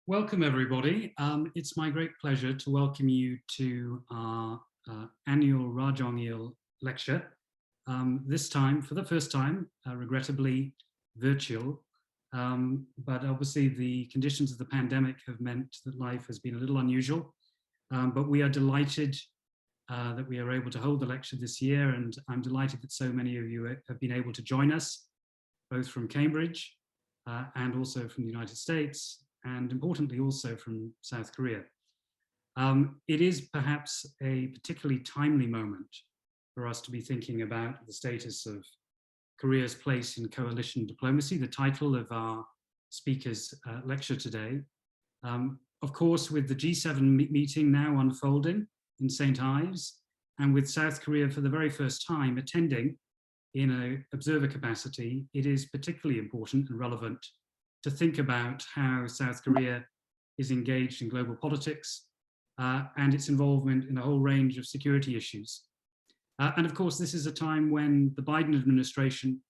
Welcome, everybody. It's my great pleasure to welcome you to our annual Jong-yil lecture. This time, for the first time, regrettably virtual, but obviously the conditions of the pandemic have meant that life has been a little unusual. But we are delighted that we are able to hold the lecture this year, and I'm delighted that so many of you have been able to join us, both from Cambridge and also from the United States, and importantly also from South Korea. It is perhaps a particularly timely moment for us to be thinking about the status of Korea's place in coalition diplomacy, the title of our speaker's lecture today. Of course, with the G7 meeting now unfolding in St. Ives, and with South Korea for the very first time attending in an observer capacity, it is particularly important and relevant to think about how South Korea is engaged in global politics and its involvement in a whole range of security issues. And of course, this is a time when the Biden administration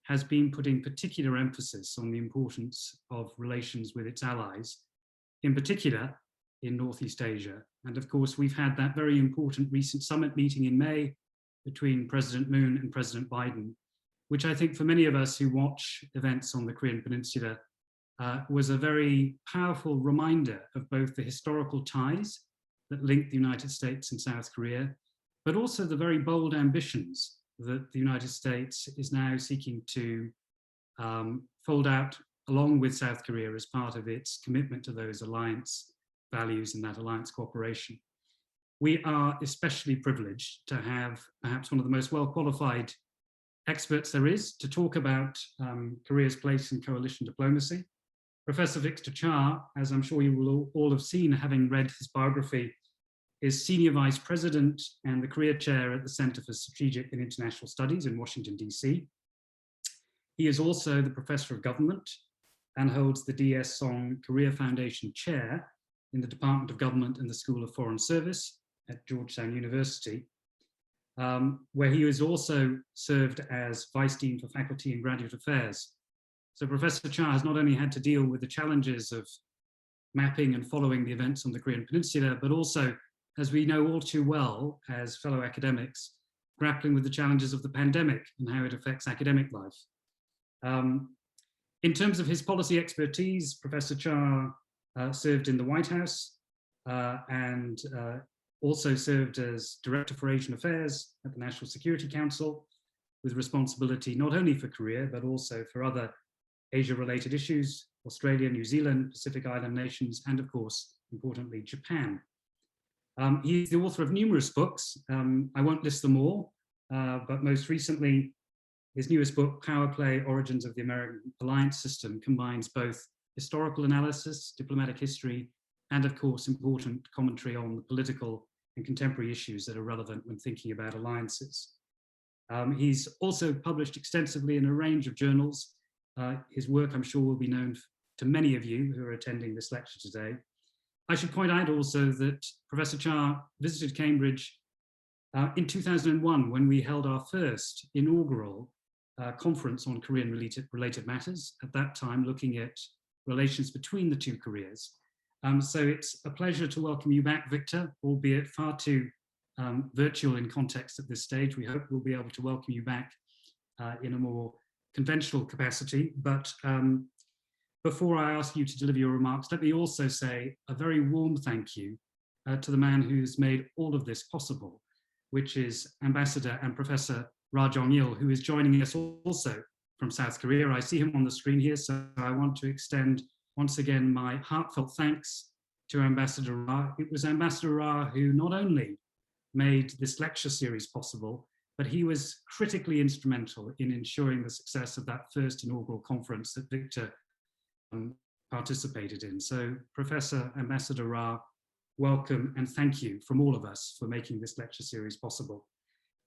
has been putting particular emphasis on the importance of relations with its allies, in particular in Northeast Asia. And of course, we've had that very important recent summit meeting in May between President Moon and President Biden, which I think for many of us who watch events on the Korean Peninsula was a very powerful reminder of both the historical ties that link the United States and South Korea, but also the very bold ambitions that the United States is now seeking to fold out along with South Korea as part of its commitment to those alliance values and that alliance cooperation. We are especially privileged to have perhaps one of the most well-qualified experts there is to talk about Korea's place in coalition diplomacy. Professor Victor Cha, as I'm sure you will all have seen having read his biography, is Senior Vice President and the Career Chair at the Center for Strategic and International Studies in Washington, DC. He is also the Professor of Government and holds the D.S. Song Career Foundation Chair in the Department of Government and the School of Foreign Service at Georgetown University, where he has also served as Vice Dean for Faculty and Graduate Affairs. So Professor Cha has not only had to deal with the challenges of mapping and following the events on the Korean Peninsula, but also, as we know all too well as fellow academics, grappling with the challenges of the pandemic and how it affects academic life. In terms of his policy expertise, Professor Cha served in the White House and also served as Director for Asian Affairs at the National Security Council, with responsibility not only for Korea, but also for other Asia-related issues, Australia, New Zealand, Pacific Island nations, and of course, importantly, Japan. He's the author of numerous books. I won't list them all, but most recently, his newest book, Power Play: Origins of the American Alliance System, combines both historical analysis, diplomatic history, and of course, important commentary on the political and contemporary issues that are relevant when thinking about alliances. He's also published extensively in a range of journals. His work, I'm sure, will be known to many of you who are attending this lecture today. I should point out also that Professor Cha visited Cambridge in 2001 when we held our first inaugural conference on Korean-related matters, at that time looking at relations between the two Koreas. So it's a pleasure to welcome you back, Victor, albeit far too virtual in context at this stage. We hope we'll be able to welcome you back in a more conventional capacity. But before I ask you to deliver your remarks, let me also say a very warm thank you to the man who's made all of this possible, which is Ambassador and Professor Jong-yil, who is joining us also from South Korea. I see him on the screen here, so I want to extend once again my heartfelt thanks to Ambassador Ra. It was Ambassador Ra who not only made this lecture series possible, but he was critically instrumental in ensuring the success of that first inaugural conference that Victor participated in. So Professor Ambassador Ra, welcome and thank you from all of us for making this lecture series possible.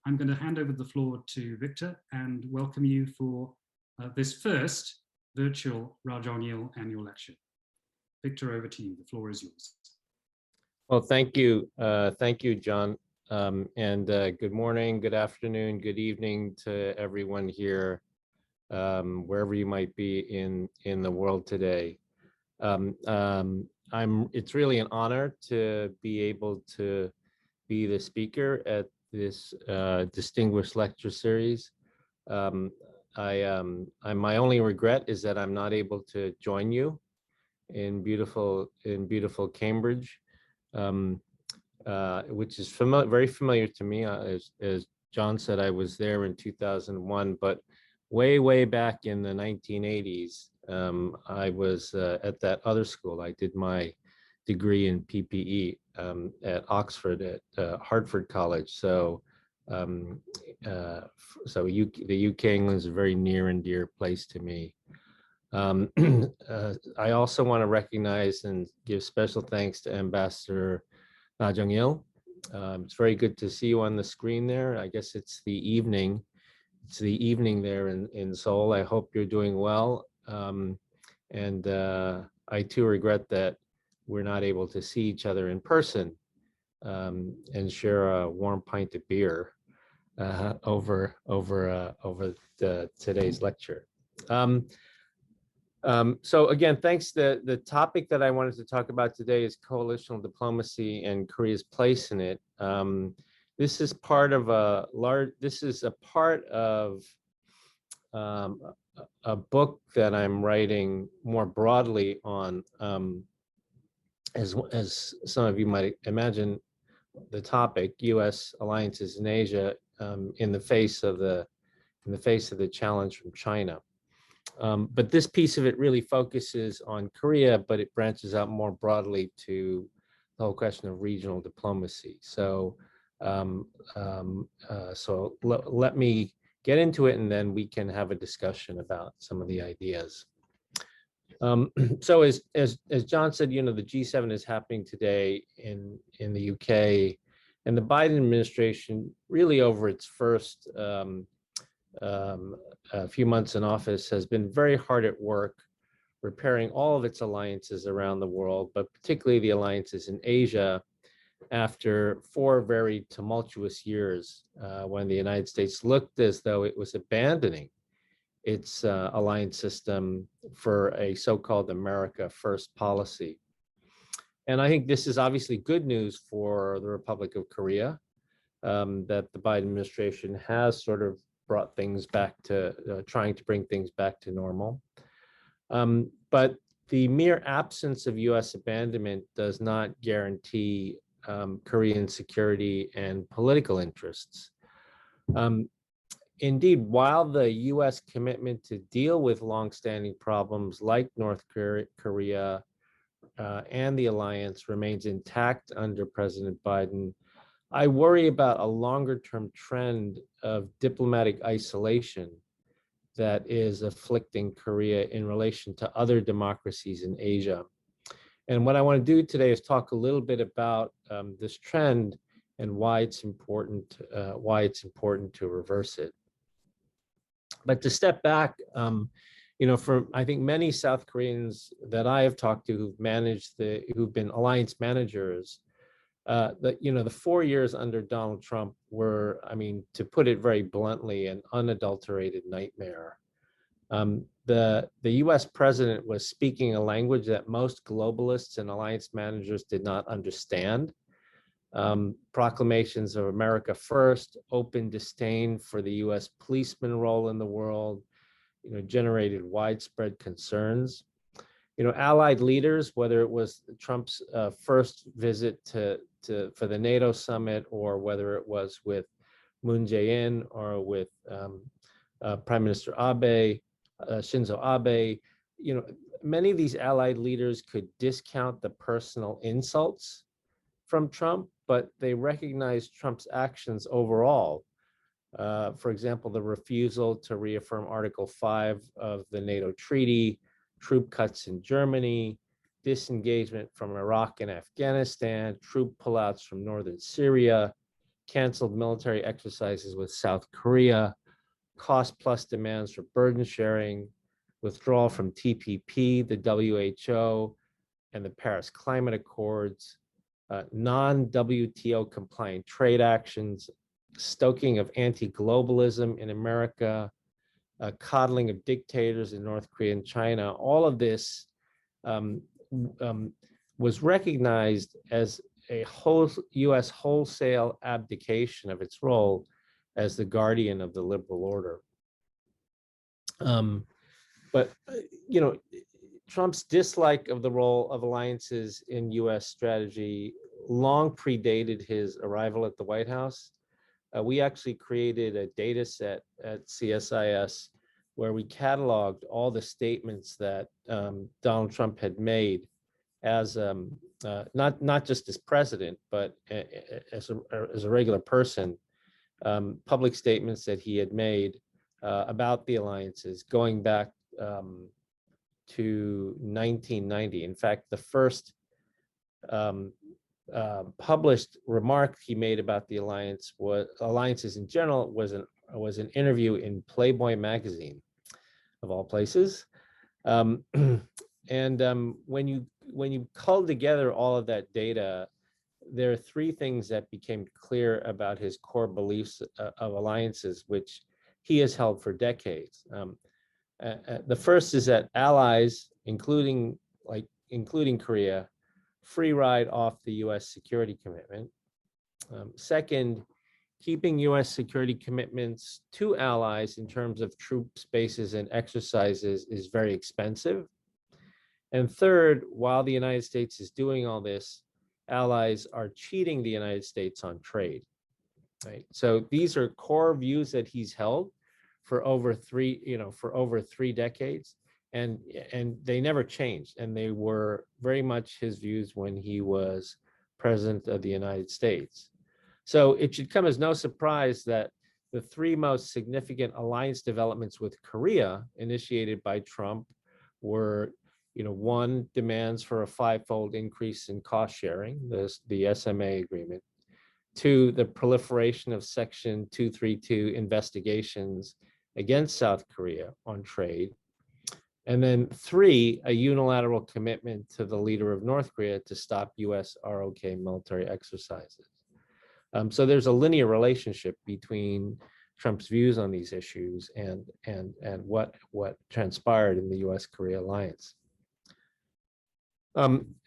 I'm going to hand over the floor to Victor and welcome you for this first virtual Jong-yil annual lecture. Victor, over to you. The floor is yours. Well, thank you. Thank you, John. Good morning, good afternoon, good evening to everyone here, wherever you might be in the world today. It's really an honor to be able to be the speaker at this distinguished lecture series. My only regret is that I'm not able to join you in beautiful Cambridge, which is very familiar to me. As John said, I was there in 2001, but way back in the 1980s, I was at that other school. I did my degree in PPE at Oxford at Hartford College. So the UK England is a very near and dear place to me. I also want to recognize and give special thanks to Ambassador Jong-yil. It's very good to see you on the screen there. I guess it's the evening. It's the evening there in Seoul. I hope you're doing well. And I too regret that we're not able to see each other in person and share a warm pint of beer over today's lecture. So again, thanks. The topic that I wanted to talk about today is coalitional diplomacy and Korea's place in it. This is part of a book that I'm writing more broadly on, as some of you might imagine, the topic: U.S. alliances in Asia in the face of the challenge from China. But this piece of it really focuses on Korea, but it branches out more broadly to the whole question of regional diplomacy. So, let me get into it, and then we can have a discussion about some of the ideas. So as John said, you know, the G7 is happening today in the UK, and the Biden administration, really over its first a few months in office, has been very hard at work repairing all of its alliances around the world, but particularly the alliances in Asia, after 4 very tumultuous years when the United States looked as though it was abandoning its alliance system for a so-called America First policy. And I think this is obviously good news for the Republic of Korea, that the Biden administration has sort of brought things back to, trying to bring things back to normal. But the mere absence of US abandonment does not guarantee Korean security and political interests. Indeed, while the US commitment to deal with longstanding problems like North Korea and the alliance remains intact under President Biden, I worry about a longer-term trend of diplomatic isolation that is afflicting Korea in relation to other democracies in Asia. And what I want to do today is talk a little bit about this trend and why it's important to reverse it. But to step back, you know, for I think many South Koreans that I have talked to who've been alliance managers, the 4 years under Donald Trump were, I mean, to put it very bluntly, an unadulterated nightmare. The US president was speaking a language that most globalists and alliance managers did not understand. Proclamations of America First, open disdain for the US policeman role in the world, you know, generated widespread concerns. You know, allied leaders, whether it was Trump's first visit for the NATO summit, or whether it was with Moon Jae-in or with Prime Minister Abe, Shinzo Abe, you know, many of these allied leaders could discount the personal insults from Trump, but they recognized Trump's actions overall. For example, the refusal to reaffirm Article 5 of the NATO treaty, troop cuts in Germany, disengagement from Iraq and Afghanistan, troop pullouts from northern Syria, canceled military exercises with South Korea, cost plus demands for burden sharing, withdrawal from TPP, the WHO, and the Paris Climate Accords, non-WTO compliant trade actions, stoking of anti-globalism in America, coddling of dictators in North Korea and China. All of this was recognized as a U.S. wholesale abdication of its role as the guardian of the liberal order. But Trump's dislike of the role of alliances in U.S. strategy long predated his arrival at the White House. We actually created a data set at CSIS where we cataloged all the statements that Donald Trump had made as not just as president, but as a regular person, public statements that he had made about the alliances going back to 1990. In fact, the first published remark he made about the alliances in general was an interview in Playboy magazine, of all places. When you cull together all of that data, there are three things that became clear about his core beliefs of alliances, which he has held for decades. The first is that allies, including Korea, free ride off the U.S. security commitment. Second, keeping U.S. security commitments to allies in terms of troops, bases, and exercises is very expensive. And third, while the United States is doing all this, allies are cheating the United States on trade. Right? So these are core views that he's held for over three decades, and they never changed, and they were very much his views when he was president of the United States. So it should come as no surprise that the three most significant alliance developments with Korea initiated by Trump were, one, demands for a five-fold increase in cost sharing, the SMA agreement. Two, the proliferation of Section 232 investigations against South Korea on trade. And then three, a unilateral commitment to the leader of North Korea to stop US ROK military exercises. So there's a linear relationship between Trump's views on these issues and what transpired in the US-Korea alliance.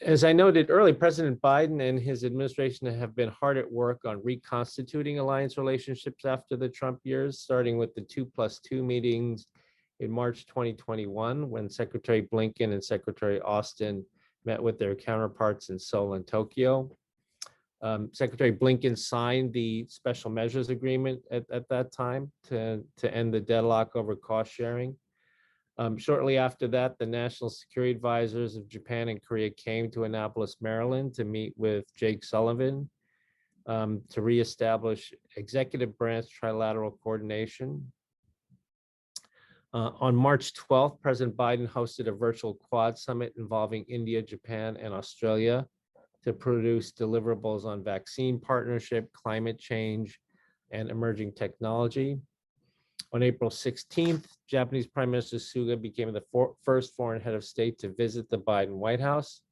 As I noted earlier, President Biden and his administration have been hard at work on reconstituting alliance relationships after the Trump years, starting with the 2+2 meetings in March 2021, when Secretary Blinken and Secretary Austin met with their counterparts in Seoul and Tokyo. Secretary Blinken signed the special measures agreement at that time to end the deadlock over cost sharing. Shortly after that, the national security advisors of Japan and Korea came to Annapolis, Maryland to meet with Jake Sullivan to reestablish executive branch trilateral coordination. On March 12th, President Biden hosted a virtual Quad summit involving India, Japan, and Australia to produce deliverables on vaccine partnership, climate change, and emerging technology. On April 16th, Japanese Prime Minister Suga became the first foreign head of state to visit the Biden White House,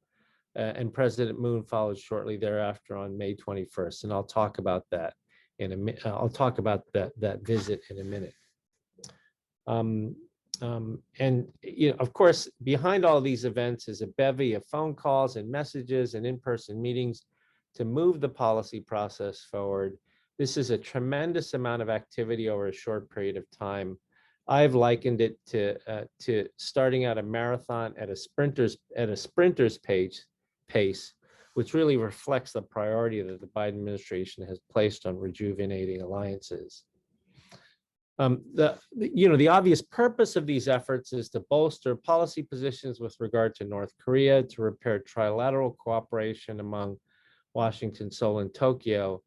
and President Moon followed shortly thereafter on May 21st. And I'll talk about that in a minute. I'll talk about that visit in a minute. And of course, behind all these events is a bevy of phone calls and messages and in-person meetings to move the policy process forward. This is a tremendous amount of activity over a short period of time. I've likened it to starting out a marathon at a sprinter's pace, which really reflects the priority that the Biden administration has placed on rejuvenating alliances. The obvious purpose of these efforts is to bolster policy positions with regard to North Korea, to repair trilateral cooperation among Washington, Seoul, and Tokyo,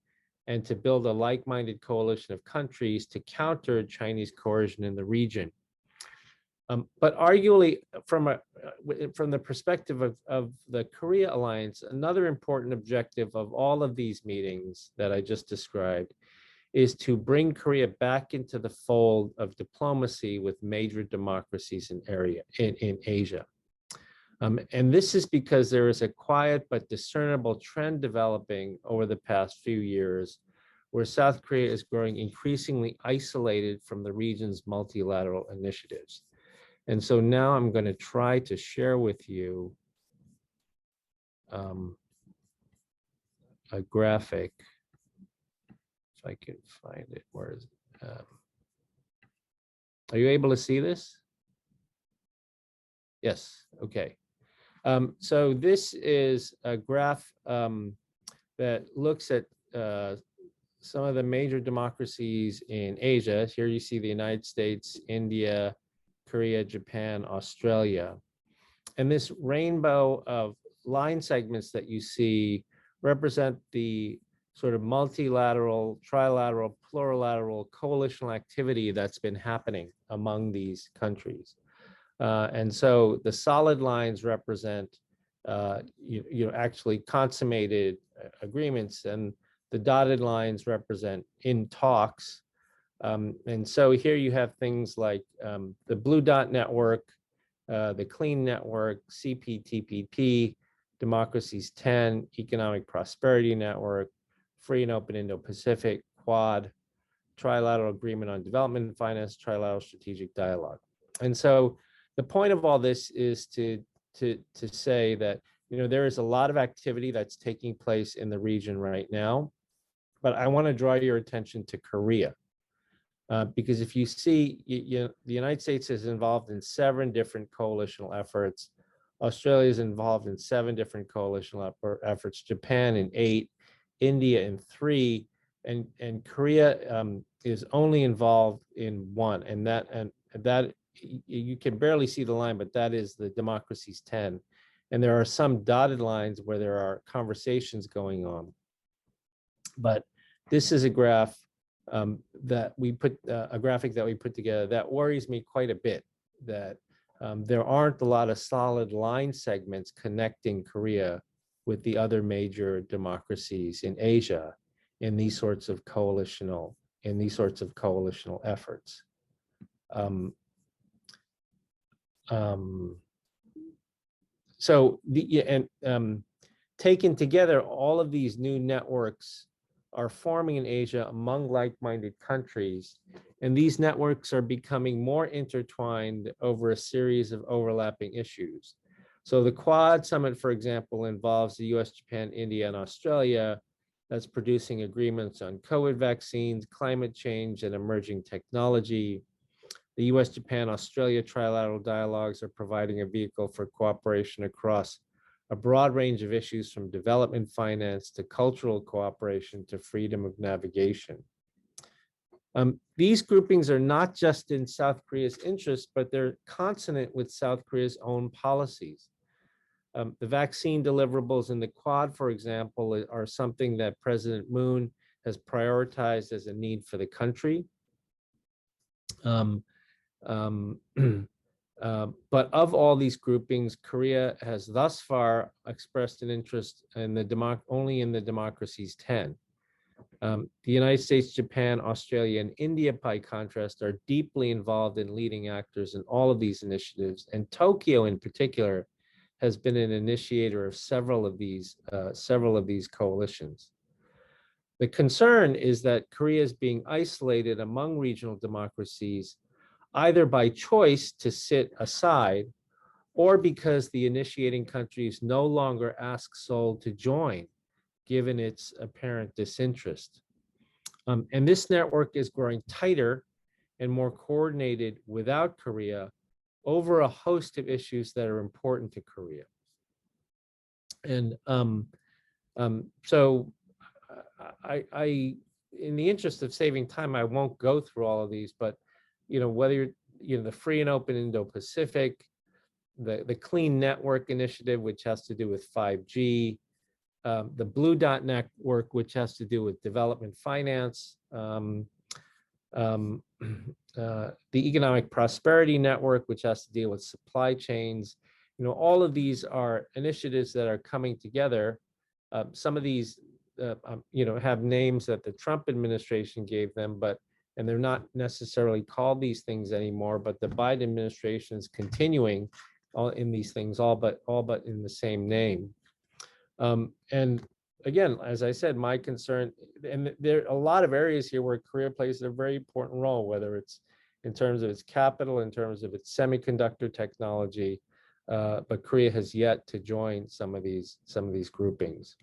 and to build a like-minded coalition of countries to counter Chinese coercion in the region. But arguably, from the perspective of the Korea alliance, another important objective of all of these meetings that I just described is to bring Korea back into the fold of diplomacy with major democracies in Asia. And this is because there is a quiet but discernible trend developing over the past few years where South Korea is growing increasingly isolated from the region's multilateral initiatives. And so now I'm going to try to share with you a graphic, if I can find it. Where is it? Are you able to see this? Yes, okay. So this is a graph that looks at some of the major democracies in Asia. Here you see the United States, India, Korea, Japan, Australia. And this rainbow of line segments that you see represent the sort of multilateral, trilateral, plurilateral coalitional activity that's been happening among these countries. And so the solid lines represent actually consummated agreements, and the dotted lines represent in talks. And so here you have things like the Blue Dot Network, the Clean Network, CPTPP, Democracies 10, Economic Prosperity Network, Free and Open Indo-Pacific, Quad, Trilateral Agreement on Development Finance, Trilateral Strategic Dialogue. And so the point of all this is to say that there is a lot of activity that's taking place in the region right now, but I want to draw your attention to Korea. Because if you see, the United States is involved in 7 different coalitional efforts. Australia is involved in 7 different coalitional efforts. Japan in 8, India in 3, and Korea is only involved in 1. And that you can barely see the line, but that is the Democracies 10. And there are some dotted lines where there are conversations going on. But this is a graph that we put a graphic that we put together that worries me quite a bit, that there aren't a lot of solid line segments connecting Korea with the other major democracies in Asia in these sorts of coalitional efforts. Taken together, all of these new networks are forming in Asia among like-minded countries, and these networks are becoming more intertwined over a series of overlapping issues. So the Quad Summit, for example, involves the US, Japan, India, and Australia that's producing agreements on COVID vaccines, climate change, and emerging technology. The US, Japan, Australia trilateral dialogues are providing a vehicle for cooperation across a broad range of issues, from development finance to cultural cooperation to freedom of navigation. These groupings are not just in South Korea's interest, but they're consonant with South Korea's own policies. The vaccine deliverables in the Quad, for example, are something that President Moon has prioritized as a need for the country. But of all these groupings, Korea has thus far expressed an interest in only in the Democracies 10. The United States, Japan, Australia, and India, by contrast, are deeply involved in leading actors in all of these initiatives, and Tokyo in particular has been an initiator of several of these coalitions. The concern is that Korea is being isolated among regional democracies, either by choice to sit aside, or because the initiating countries no longer ask Seoul to join, given its apparent disinterest. And this network is growing tighter and more coordinated without Korea over a host of issues that are important to Korea. And so I, in the interest of saving time, I won't go through all of these, but whether the Free and Open Indo-Pacific, the Clean Network Initiative, which has to do with 5G, the Blue Dot Network, which has to do with development finance, the Economic Prosperity Network, which has to deal with supply chains. All of these are initiatives that are coming together. Some of these, have names that the Trump administration gave them, and they're not necessarily called these things anymore, but the Biden administration is continuing all in these things, all but in the same name. And again, as I said, my concern, and there are a lot of areas here where Korea plays a very important role, whether it's in terms of its capital, in terms of its semiconductor technology, but Korea has yet to join some of these groupings.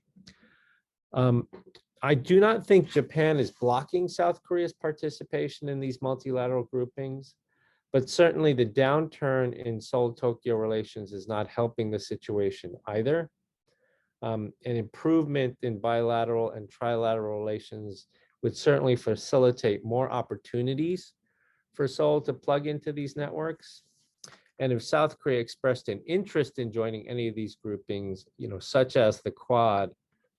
I do not think Japan is blocking South Korea's participation in these multilateral groupings, but certainly the downturn in Seoul-Tokyo relations is not helping the situation either. An improvement in bilateral and trilateral relations would certainly facilitate more opportunities for Seoul to plug into these networks. And if South Korea expressed an interest in joining any of these groupings, such as the Quad,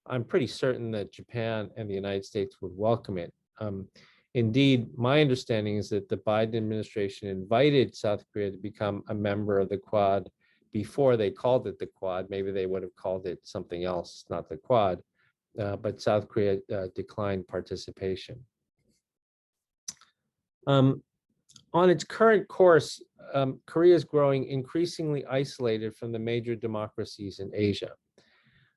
I'm pretty certain that Japan and the United States would welcome it. Indeed, my understanding is that the Biden administration invited South Korea to become a member of the Quad before they called it the Quad. Maybe they would have called it something else, not the Quad, but South Korea declined participation. On its current course, Korea is growing increasingly isolated from the major democracies in Asia.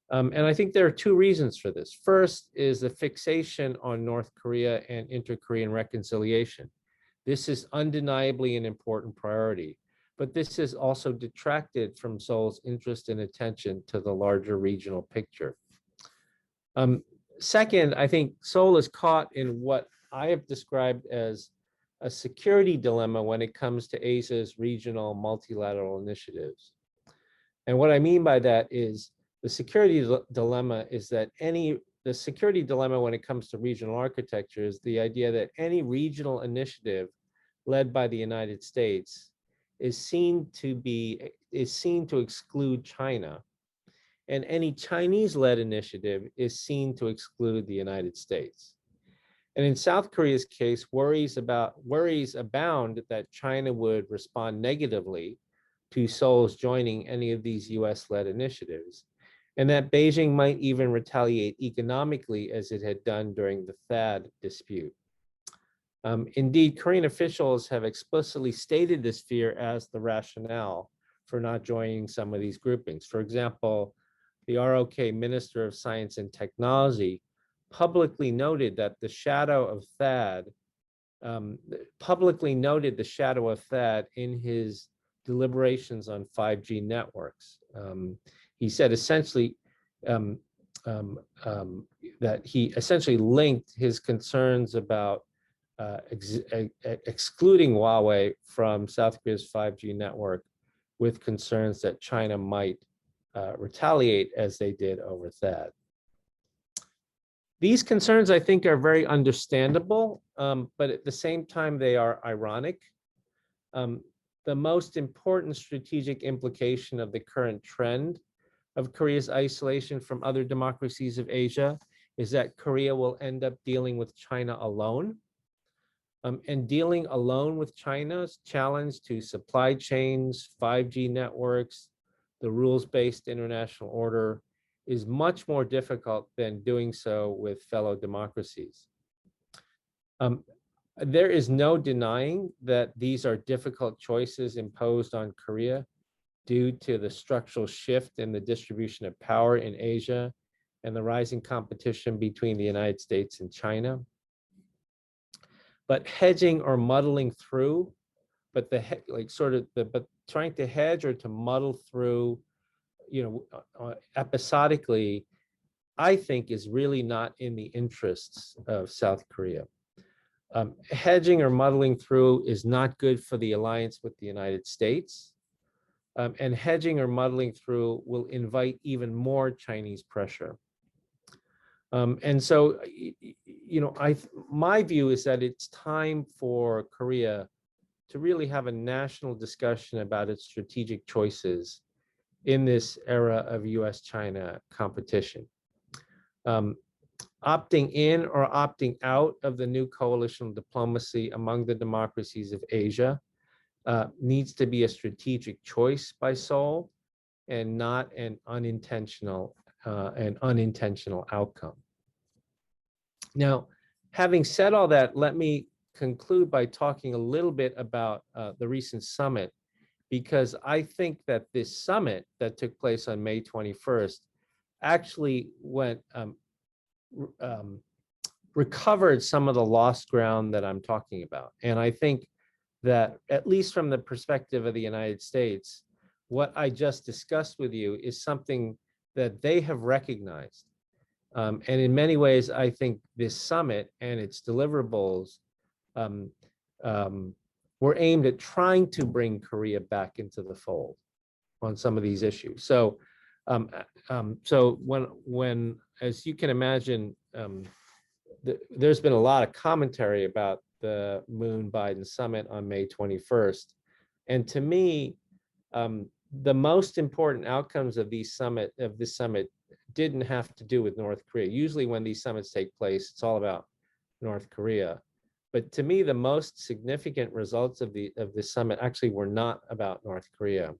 And I think there are two reasons for this. First is the fixation on North Korea and inter-Korean reconciliation. This is undeniably an important priority, but this has also detracted from Seoul's interest and attention to the larger regional picture. Second, I think Seoul is caught in what I have described as a security dilemma when it comes to Asia's regional multilateral initiatives. And what I mean by that is the security dilemma is that the security dilemma when it comes to regional architecture is the idea that any regional initiative led by the United States is seen to exclude China, and any Chinese-led initiative is seen to exclude the United States. And in South Korea's case, worries abound that China would respond negatively to Seoul's joining any of these US-led initiatives, and that Beijing might even retaliate economically as it had done during the THAAD dispute. Indeed, Korean officials have explicitly stated this fear as the rationale for not joining some of these groupings. For example, the ROK Minister of Science and Technology publicly noted that the shadow of THAAD, in his deliberations on 5G networks. He said essentially that he essentially linked his concerns about excluding Huawei from South Korea's 5G network with concerns that China might retaliate as they did over THAAD. These concerns, I think, are very understandable, but at the same time, they are ironic. The most important strategic implication of the current trend of Korea's isolation from other democracies of Asia is that Korea will end up dealing with China alone. And dealing alone with China's challenge to supply chains, 5G networks, the rules-based international order is much more difficult than doing so with fellow democracies. There is no denying that these are difficult choices imposed on Korea due to the structural shift in the distribution of power in Asia and the rising competition between the United States and China. But hedging or muddling through, but trying to hedge or to muddle through, episodically, I think is really not in the interests of South Korea. Hedging or muddling through is not good for the alliance with the United States. And hedging or muddling through will invite even more Chinese pressure. And so, my view is that it's time for Korea to really have a national discussion about its strategic choices in this era of US-China competition. Opting in or opting out of the new coalitional diplomacy among the democracies of Asia needs to be a strategic choice by Seoul and not an unintentional outcome. Now, having said all that, let me conclude by talking a little bit about the recent summit, because I think that this summit that took place on May 21st actually recovered some of the lost ground that I'm talking about. And I think that, at least from the perspective of the United States, what I just discussed with you is something that they have recognized. And in many ways, I think this summit and its deliverables um, were aimed at trying to bring Korea back into the fold on some of these issues. So, so when, as you can imagine, there's been a lot of commentary about the Moon-Biden summit on May 21st. And to me, the most important outcomes of this summit didn't have to do with North Korea. Usually when these summits take place, it's all about North Korea. But to me, the most significant results of this summit actually were not about North Korea.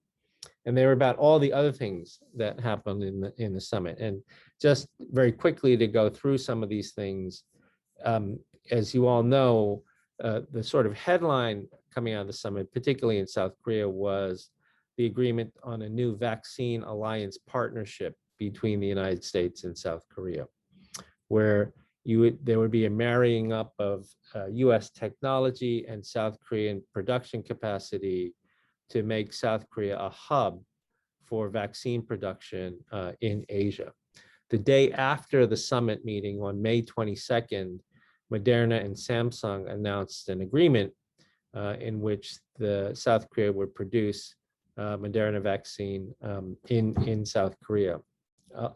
And they were about all the other things that happened in the summit. And just very quickly to go through some of these things, as you all know, the sort of headline coming out of the summit, particularly in South Korea, was the agreement on a new vaccine alliance partnership between the United States and South Korea, where there would be a marrying up of US technology and South Korean production capacity to make South Korea a hub for vaccine production in Asia. The day after the summit meeting on May 22nd, Moderna and Samsung announced an agreement in which the South Korea would produce Moderna vaccine in South Korea.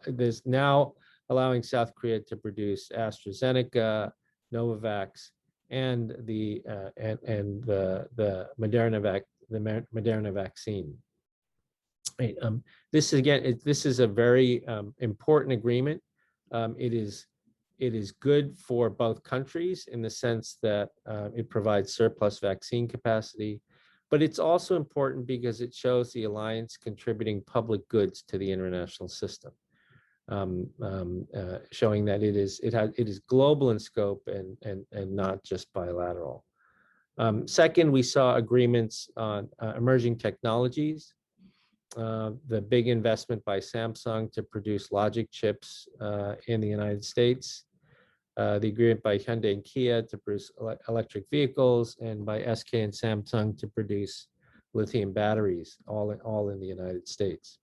There's now allowing South Korea to produce AstraZeneca, Novavax, and the Moderna vaccine. Right. This is a very important agreement. It is good for both countries in the sense that it provides surplus vaccine capacity, but it's also important because it shows the alliance contributing public goods to the international system, showing that it is global in scope and not just bilateral. Second, we saw agreements on emerging technologies. The big investment by Samsung to produce logic chips in the United States, the agreement by Hyundai and Kia to produce electric vehicles, and by SK and Samsung to produce lithium batteries, all in the United States.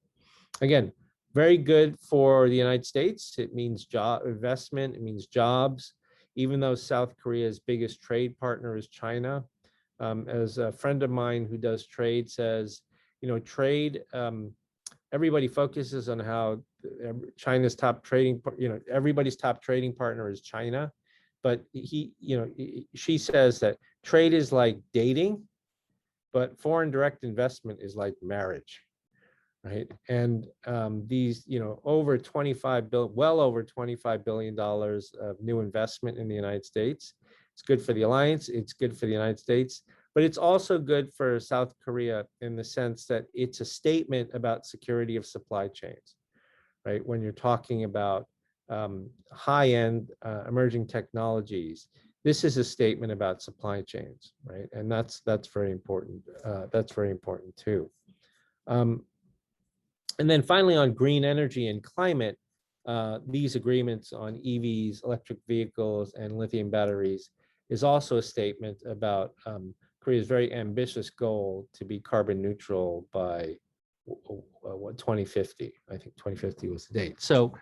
Again, very good for the United States. It means job investment, it means jobs, even though South Korea's biggest trade partner is China. As a friend of mine who does trade says, trade, everybody focuses on how China's top trading, everybody's top trading partner is China. But she says that trade is like dating, but foreign direct investment is like marriage, right? And these, well over $25 billion of new investment in the United States. It's good for the alliance, it's good for the United States, but it's also good for South Korea in the sense that it's a statement about security of supply chains, right? When you're talking about high-end emerging technologies, this is a statement about supply chains, right? And that's very important. That's very important too. And then finally, on green energy and climate, these agreements on EVs, electric vehicles, and lithium batteries is also a statement about Korea's very ambitious goal to be carbon neutral by 2050. I think 2050 was the date. So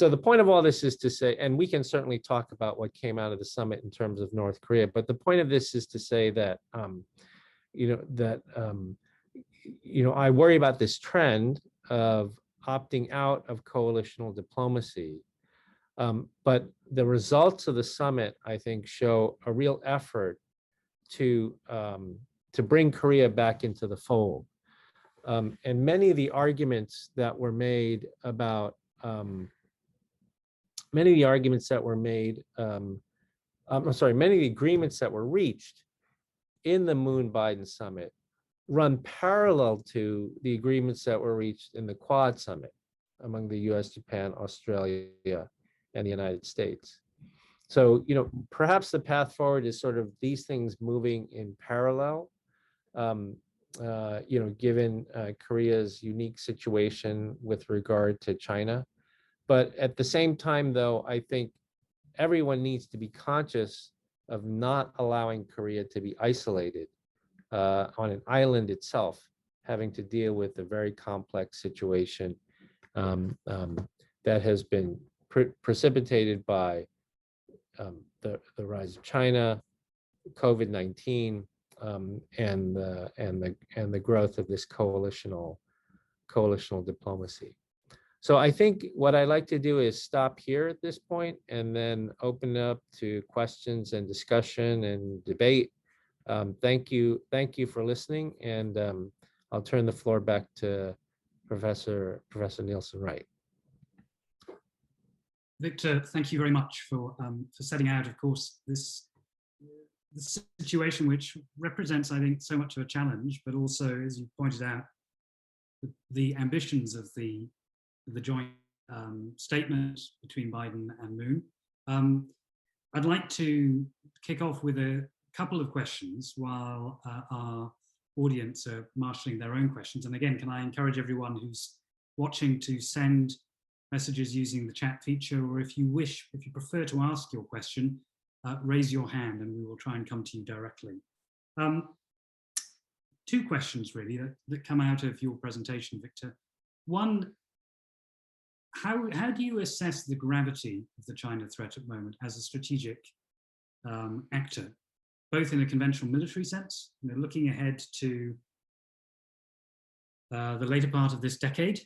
the point of all this is to say, and we can certainly talk about what came out of the summit in terms of North Korea, but the point of this is to say that, I worry about this trend of opting out of coalitional diplomacy. But the results of the summit, I think, show a real effort to bring Korea back into the fold. And many of the arguments that were made about many of the agreements that were reached in the Moon-Biden summit run parallel to the agreements that were reached in the Quad summit among the US, Japan, Australia, and the United States. So, perhaps the path forward is sort of these things moving in parallel, given Korea's unique situation with regard to China. But at the same time, though, I think everyone needs to be conscious of not allowing Korea to be isolated on an island itself, having to deal with a very complex situation that has been precipitated by the rise of China, COVID-19, and the growth of this coalitional diplomacy. So I think what I'd like to do is stop here at this point and then open up to questions and discussion and debate. Thank you for listening, and I'll turn the floor back to Professor Nielsen-Wright. Victor, thank you very much for setting out, of course, this situation which represents, I think, so much of a challenge, but also, as you pointed out, the ambitions of the joint statement between Biden and Moon. I'd like to kick off with a couple of questions while our audience are marshalling their own questions. And again, can I encourage everyone who's watching to send messages using the chat feature, or if you prefer to ask your question, raise your hand and we will try and come to you directly. Two questions really that come out of your presentation, Victor. One, how do you assess the gravity of the China threat at the moment as a strategic actor, both in a conventional military sense, looking ahead to the later part of this decade?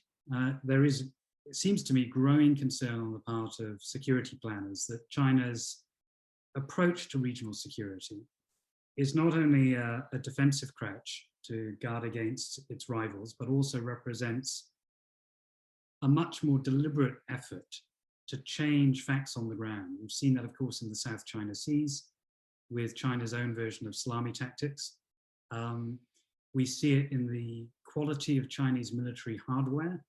There is, it seems to me, growing concern on the part of security planners that China's approach to regional security is not only a defensive crouch to guard against its rivals, but also represents a much more deliberate effort to change facts on the ground. We've seen that, of course, in the South China Seas with China's own version of salami tactics. We see it in the quality of Chinese military hardware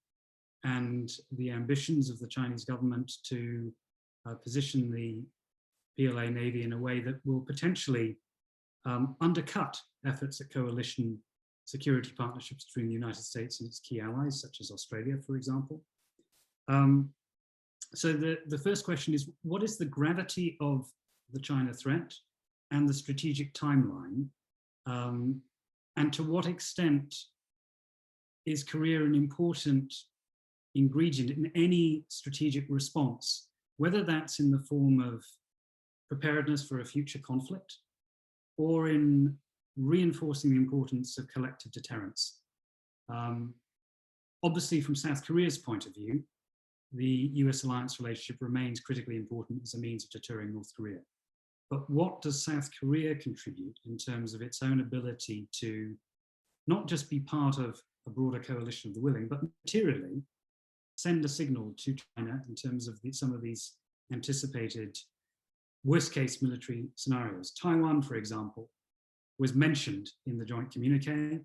and the ambitions of the Chinese government to position the PLA Navy in a way that will potentially undercut efforts at coalition security partnerships between the United States and its key allies, such as Australia, for example. So the first question is, what is the gravity of the China threat and the strategic timeline? And to what extent is Korea an important ingredient in any strategic response, whether that's in the form of preparedness for a future conflict or in reinforcing the importance of collective deterrence? Obviously, from South Korea's point of view, the US-alliance relationship remains critically important as a means of deterring North Korea. But what does South Korea contribute in terms of its own ability to not just be part of a broader coalition of the willing, but materially send a signal to China in terms of some of these anticipated worst-case military scenarios? Taiwan, for example, was mentioned in the joint communique.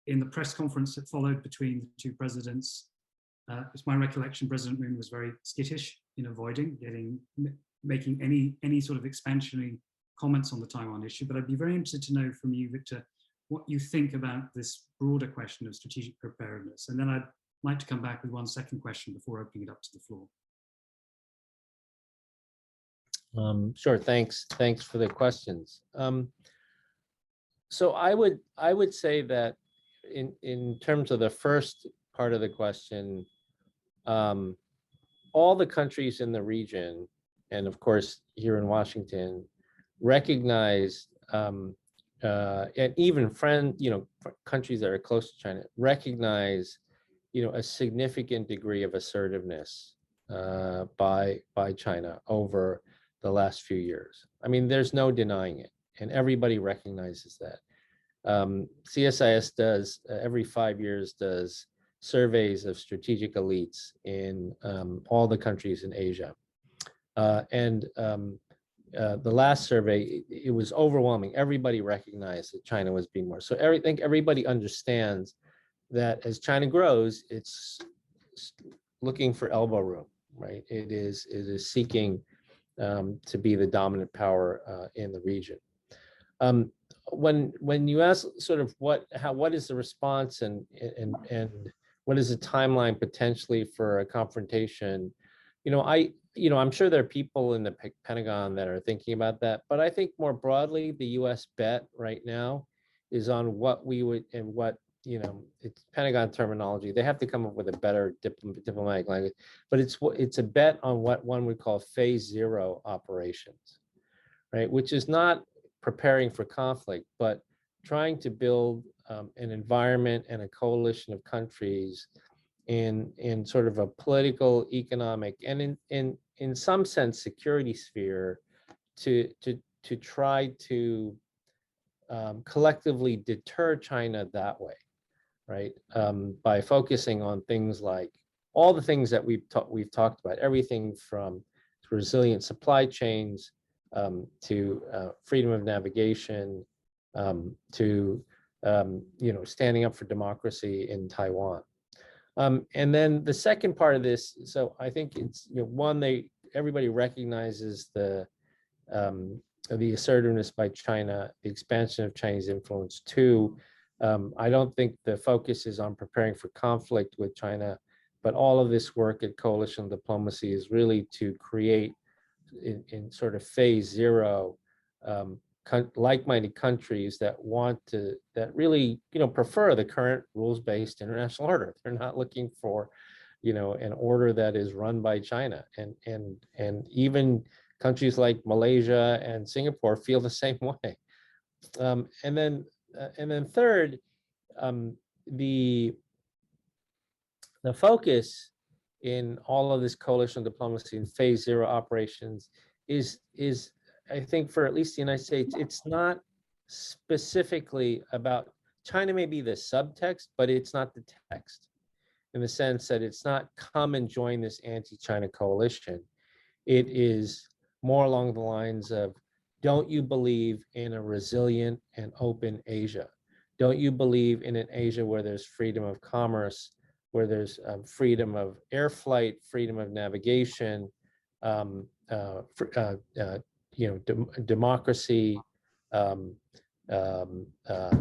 In the press conference that followed between the two presidents, it's my recollection President Moon was very skittish in avoiding making any sort of expansionary comments on the Taiwan issue. But I'd be very interested to know from you, Victor, what you think about this broader question of strategic preparedness. And then I'd like to come back with one second question before opening it up to the floor. Sure, thanks for the questions. So I would say that in terms of the first part of the question, all the countries in the region, and of course here in Washington, recognize, and even countries that are close to China recognize, a significant degree of assertiveness by China over the last few years. I mean, there's no denying it, and everybody recognizes that. CSIS does every 5 years does surveys of strategic elites in all the countries in Asia, and the last survey, it was overwhelming. Everybody recognized that China was being more. So I think everybody understands that as China grows, it's looking for elbow room, right? It is seeking to be the dominant power in the region. When you ask sort of what is the response and what is the timeline potentially for a confrontation, I'm sure there are people in the Pentagon that are thinking about that, but I think more broadly, the U.S. bet right now is on what we would, and what it's Pentagon terminology. They have to come up with a better diplomatic language, but it's a bet on what one would call phase zero operations, right? Which is not preparing for conflict, but trying to build an environment and a coalition of countries in sort of a political, economic, and in some sense security sphere to try to collectively deter China that way, right? By focusing on things like all the things that we've talked about, everything from resilient supply chains to freedom of navigation to standing up for democracy in Taiwan. And then the second part of this, so I think it's one, everybody recognizes the assertiveness by China, the expansion of Chinese influence. Two, I don't think the focus is on preparing for conflict with China, but all of this work at coalition diplomacy is really to create in sort of phase zero like-minded countries that really prefer the current rules-based international order. They're not looking for an order that is run by China, and even countries like Malaysia and Singapore feel the same way. And then third, the focus in all of this coalition diplomacy and phase zero operations is I think for at least the United States, it's not specifically about China. May be the subtext, but it's not the text, in the sense that it's not come and join this anti-China coalition. It is more along the lines of, don't you believe in a resilient and open Asia? Don't you believe in an Asia where there's freedom of commerce, where there's freedom of air flight, freedom of navigation, democracy,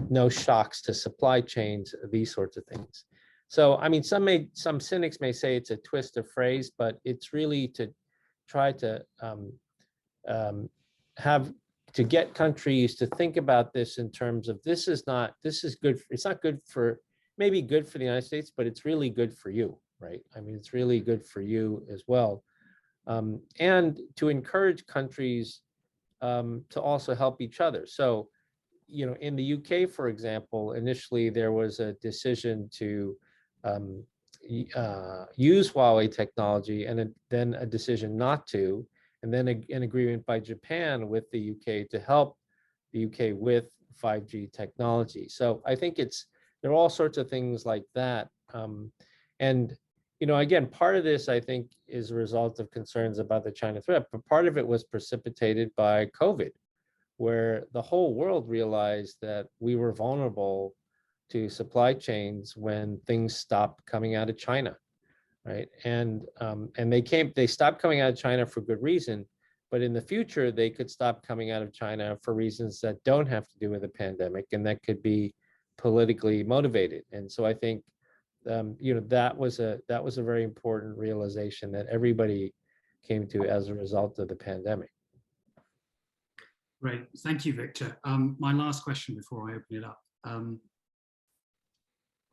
no shocks to supply chains, these sorts of things. So, I mean, some cynics may say it's a twist of phrase, but it's really to try to get countries to think about this in terms of this is good. It's not good for, maybe good for the United States, but it's really good for you, right? I mean, it's really good for you as well. And to encourage countries to also help each other. So, in the UK, for example, initially there was a decision to use Huawei technology, and then a decision not to, and then an agreement by Japan with the UK to help the UK with 5G technology. So I think there are all sorts of things like that. And again, part of this, I think, is a result of concerns about the China threat, but part of it was precipitated by COVID, where the whole world realized that we were vulnerable to supply chains when things stopped coming out of China, right? And they stopped coming out of China for good reason, but in the future, they could stop coming out of China for reasons that don't have to do with the pandemic, and that could be politically motivated. And so I think that was a very important realization that everybody came to as a result of the pandemic. Great, thank you, Victor. My last question before I open it up.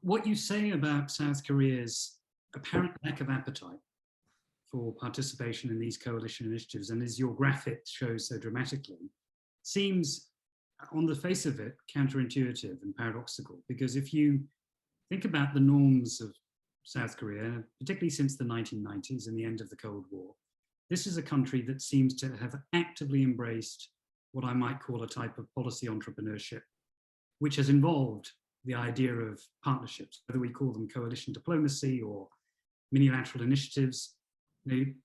What you say about South Korea's apparent lack of appetite for participation in these coalition initiatives, and as your graphic shows so dramatically, seems on the face of it counterintuitive and paradoxical, because if you think about the norms of South Korea, particularly since the 1990s and the end of the Cold War, this is a country that seems to have actively embraced what I might call a type of policy entrepreneurship, which has involved the idea of partnerships, whether we call them coalition diplomacy or minilateral initiatives.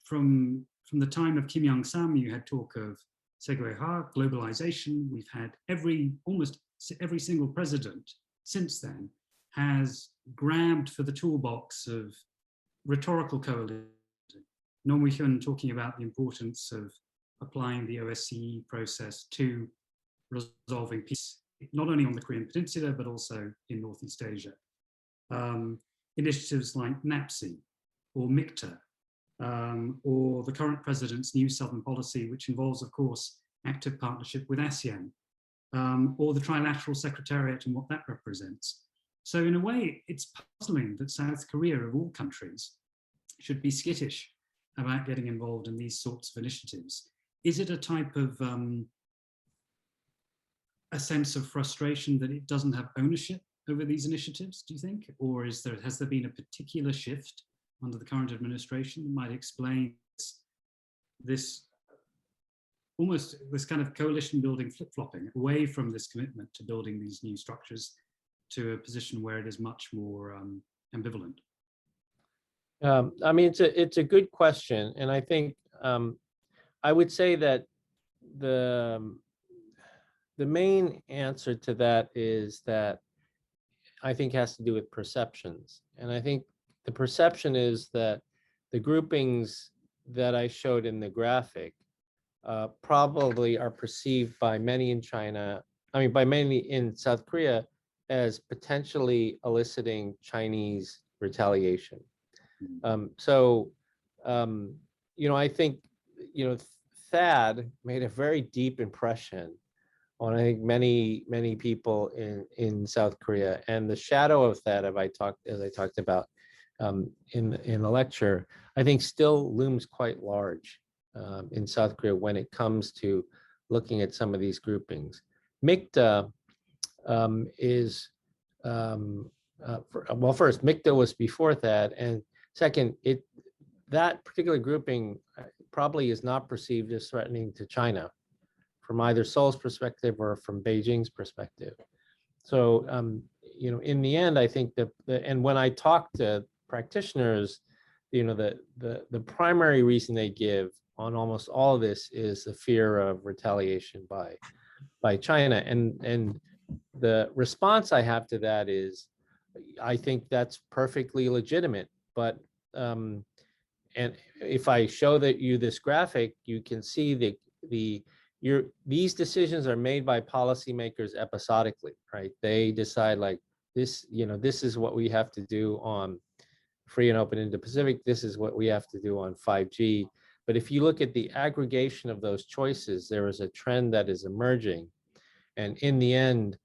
From the time of Kim Young-sam, you had talk of Segweha, globalization. We've had almost every single president since then has grabbed for the toolbox of rhetorical coalition. Roh Moo-hyun talking about the importance of applying the OSCE process to resolving peace, not only on the Korean Peninsula, but also in Northeast Asia. Initiatives like NAPSI or MICTA, or the current president's new Southern policy, which involves, of course, active partnership with ASEAN, or the Trilateral Secretariat and what that represents. So in a way, it's puzzling that South Korea, of all countries, should be skittish about getting involved in these sorts of initiatives. Is it a type of a sense of frustration that it doesn't have ownership over these initiatives, do you think? Or has there been a particular shift under the current administration that might explain this almost this kind of coalition building flip-flopping away from this commitment to building these new structures to a position where it is much more ambivalent? I mean, it's a good question, and I think I would say that the main answer to that is that I think has to do with perceptions, and I think the perception is that the groupings that I showed in the graphic probably are perceived by many in China, I mean, by many in South Korea, as potentially eliciting Chinese retaliation. I think, THAAD made a very deep impression on, I think, many people in South Korea, and the shadow of that, as I talked about in the lecture, I think still looms quite large in South Korea when it comes to looking at some of these groupings. MICTA is well, first, MICTA was before that, and second, that particular grouping probably is not perceived as threatening to China from either Seoul's perspective or from Beijing's perspective. So, in the end, I think and when I talk to practitioners, the primary reason they give on almost all of this is the fear of retaliation by China. And the response I have to that is, I think that's perfectly legitimate. But and if I show you this graphic, you can see these decisions are made by policymakers episodically, right? They decide like this, this is what we have to do on free and open Indo-Pacific. This is what we have to do on 5G. But if you look at the aggregation of those choices, there is a trend that is emerging. And in the end,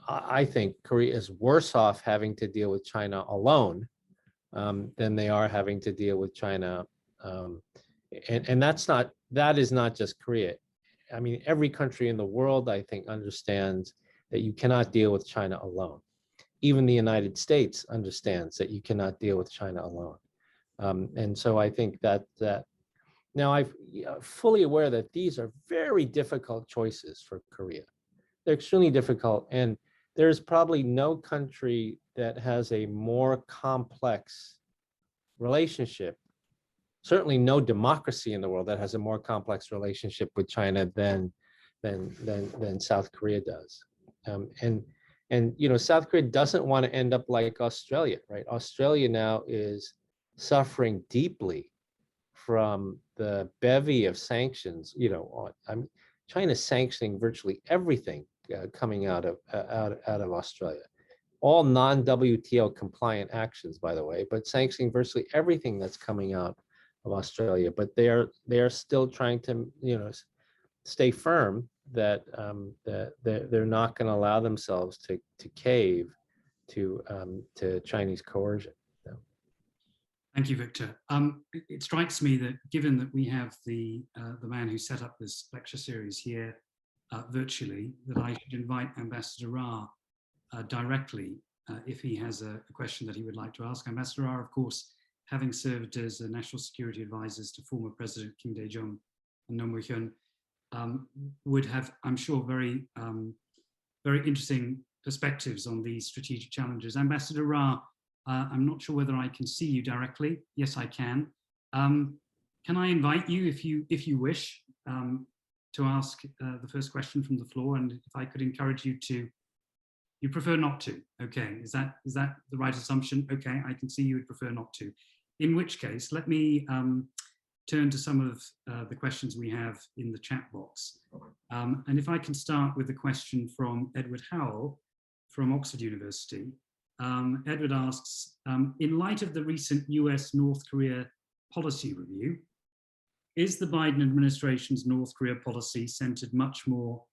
I think Korea is worse off having to deal with China alone than they are having to deal with China. And that is not just Korea. I mean, every country in the world, I think, understands that you cannot deal with China alone. Even the United States understands that you cannot deal with China alone. And so I think that now I'm fully aware that these are very difficult choices for Korea. They're extremely difficult, and there's probably no country that has a more complex relationship, certainly no democracy in the world that has a more complex relationship with China than South Korea does. And South Korea doesn't want to end up like Australia, right? Australia now is suffering deeply from the bevy of sanctions. China's sanctioning virtually everything coming out of Australia. All non-WTO compliant actions, by the way, but sanctioning virtually everything that's coming out of Australia. But they are still trying to stay firm that they're not going to allow themselves to cave to Chinese coercion. Thank you, Victor. It strikes me that given that we have the man who set up this lecture series here virtually, that I should invite Ambassador Ra directly if he has a question that he would like to ask. Ambassador Ra, of course, having served as a national security advisors to former President Kim Dae-jung and Roh Moo-hyun, would have, I'm sure, very interesting perspectives on these strategic challenges. Ambassador Ra, I'm not sure whether I can see you directly. Yes, I can. Can I invite you, if you wish, to ask the first question from the floor? And if I could encourage you to, you prefer not to. Okay, is that the right assumption? Okay, I can see you would prefer not to. In which case, let me turn to some of the questions we have in the chat box. And if I can start with a question from Edward Howell from Oxford University. Edward asks, in light of the recent US North Korea policy review, is the Biden administration's North Korea policy centered much more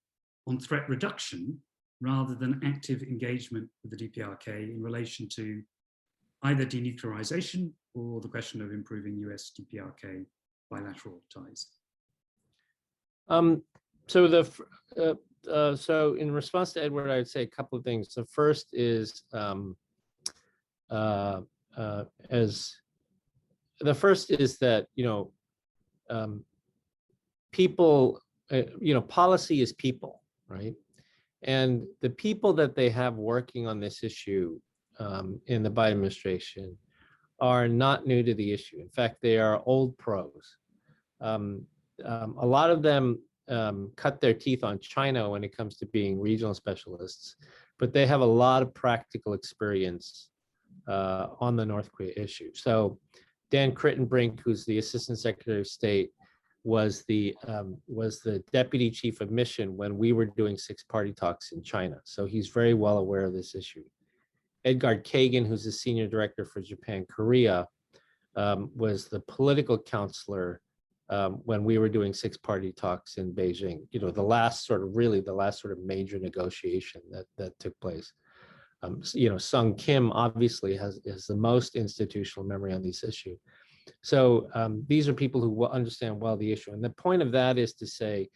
on threat reduction rather than active engagement with the DPRK in relation to either denuclearization or the question of improving US DPRK bilateral ties? So in response to Edward, I would say a couple of things. The first is that people, policy is people, right? And the people that they have working on this issue in the Biden administration are not new to the issue. In fact, they are old pros. A lot of them cut their teeth on China when it comes to being regional specialists, but they have a lot of practical experience on the North Korea issue. So Dan Crittenbrink, who's the Assistant Secretary of State, was the deputy chief of mission when we were doing six-party talks in China. So he's very well aware of this issue. Edgard Kagan, who's the senior director for Japan Korea, was the political counselor when we were doing six-party talks in Beijing. The last sort of major negotiation that took place. Sung Kim obviously has the most institutional memory on this issue. So these are people who understand well the issue. And the point of that is to say,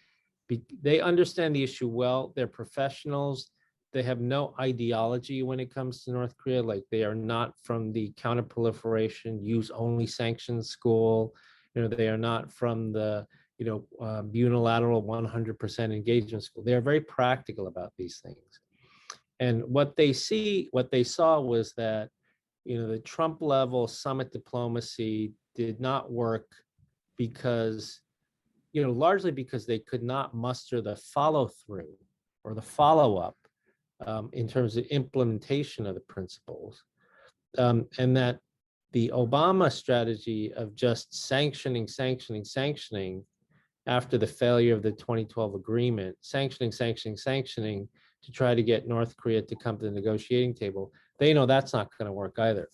they understand the issue well, they're professionals, they have no ideology when it comes to North Korea, like they are not from the counterproliferation, use only sanctions school, they are not from the unilateral 100% engagement school. They are very practical about these things. And what they saw was that the Trump level summit diplomacy did not work because, largely because they could not muster the follow through or the follow up in terms of implementation of the principles. And that the Obama strategy of just sanctioning after the failure of the 2012 agreement, sanctioning to try to get North Korea to come to the negotiating table, they know that's not going to work either.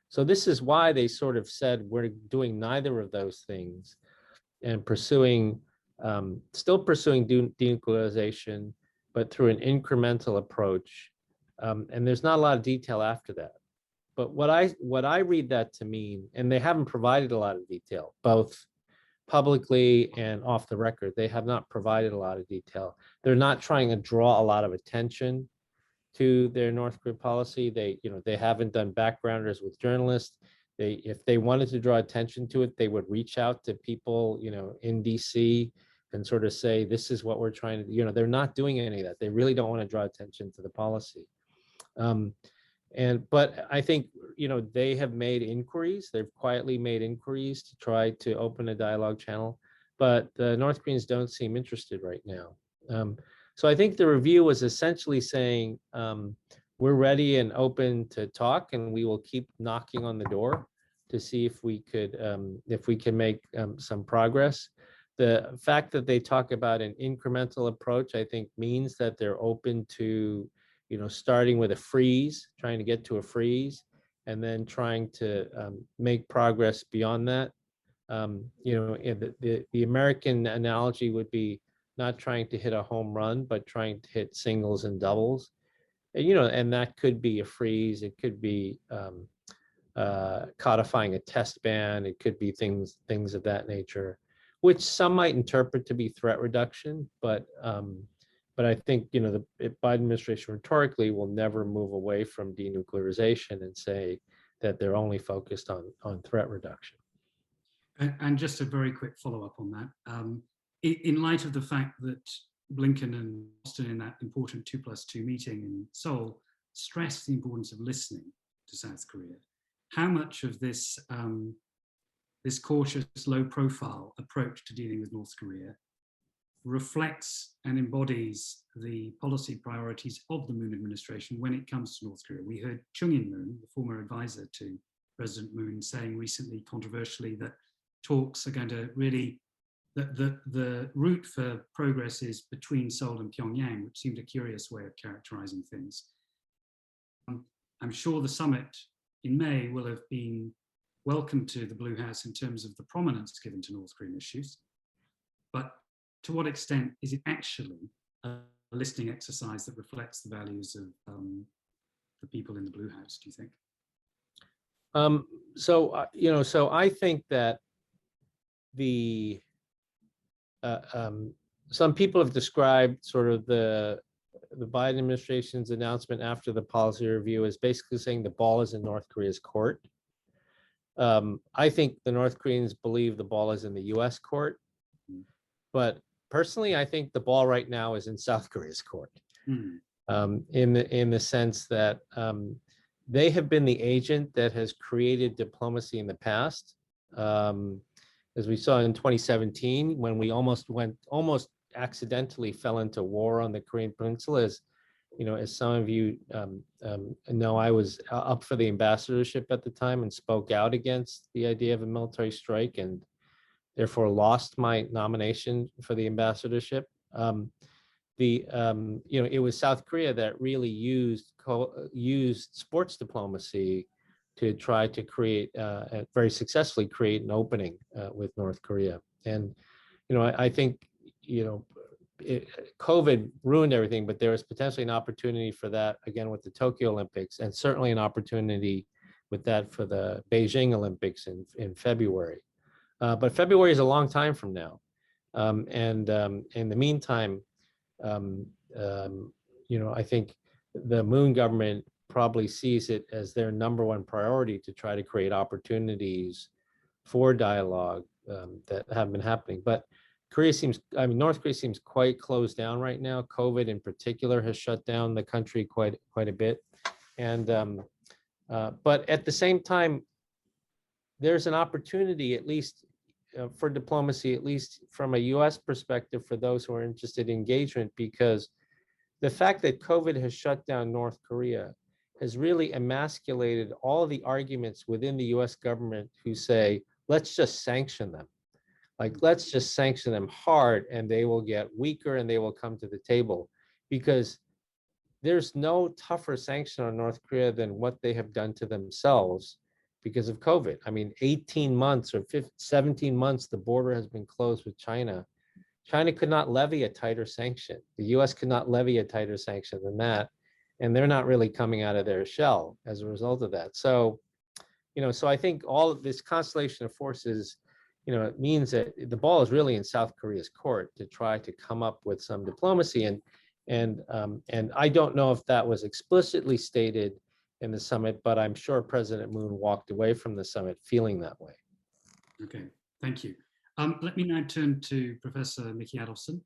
So this is why they sort of said, we're doing neither of those things and still pursuing denuclearization, but through an incremental approach. And there's not a lot of detail after that. But what I read that to mean, and they haven't provided a lot of detail, both publicly and off the record, they have not provided a lot of detail. They're not trying to draw a lot of attention to their North Korea policy. They haven't done backgrounders with journalists. If they wanted to draw attention to it, they would reach out to people, in DC and sort of say, this is what we're trying to do. They're not doing any of that. They really don't want to draw attention to the policy. But I think, they have made inquiries. They've quietly made inquiries to try to open a dialogue channel, but the North Koreans don't seem interested right now. So I think the review was essentially saying, we're ready and open to talk, and we will keep knocking on the door to see if we can make some progress. The fact that they talk about an incremental approach, I think, means that they're open to, starting with a freeze, trying to get to a freeze, and then trying to make progress beyond that. The American analogy would be not trying to hit a home run, but trying to hit singles and doubles. And that could be a freeze. It could be codifying a test ban. It could be things of that nature, which some might interpret to be threat reduction. But I think the Biden administration rhetorically will never move away from denuclearization and say that they're only focused on threat reduction. And just a very quick follow-up on that. In light of the fact that Blinken and Austin in that important 2+2 meeting in Seoul stressed the importance of listening to South Korea, how much of this this cautious, low-profile approach to dealing with North Korea reflects and embodies the policy priorities of the Moon administration when it comes to North Korea? We heard Jong-yil, the former advisor to President Moon, saying recently, controversially, that talks are going to really, the route for progress is between Seoul and Pyongyang, which seemed a curious way of characterizing things. I'm sure the summit in May will have been welcome to the Blue House in terms of the prominence given to North Korean issues, but to what extent is it actually listing exercise that reflects the values of the people in the Blue House, do you think? So I think that the some people have described sort of the Biden administration's announcement after the policy review as basically saying the ball is in North Korea's court. I think the North Koreans believe the ball is in the U.S. court, but personally, I think the ball right now is in South Korea's court. In the sense that they have been the agent that has created diplomacy in the past. As we saw in 2017, when we almost accidentally fell into war on the Korean Peninsula. As some of you know, I was up for the ambassadorship at the time and spoke out against the idea of a military strike, and therefore lost my nomination for the ambassadorship. It was South Korea that really used sports diplomacy to try to create, very successfully create an opening with North Korea. And, I think, COVID ruined everything, but there was potentially an opportunity for that again with the Tokyo Olympics, and certainly an opportunity with that for the Beijing Olympics in February. But February is a long time from now. And in the meantime, I think the Moon government probably sees it as their number one priority to try to create opportunities for dialogue that have been happening. But North Korea seems quite closed down right now. COVID in particular has shut down the country quite a bit. And but at the same time, there's an opportunity, at least for diplomacy, at least from a U.S. perspective, for those who are interested in engagement, because the fact that COVID has shut down North Korea has really emasculated all the arguments within the U.S. government who say, let's just sanction them. Like, let's just sanction them hard and they will get weaker and they will come to the table, because there's no tougher sanction on North Korea than what they have done to themselves because of COVID. I mean, 18 months or 17 months, the border has been closed with China. China could not levy a tighter sanction. The US could not levy a tighter sanction than that. And they're not really coming out of their shell as a result of that. So, so I think all of this constellation of forces, it means that the ball is really in South Korea's court to try to come up with some diplomacy. And I don't know if that was explicitly stated in the summit, but I'm sure President Moon walked away from the summit feeling that way. Okay, thank you. Let me now turn to Professor Mickey Adolphson,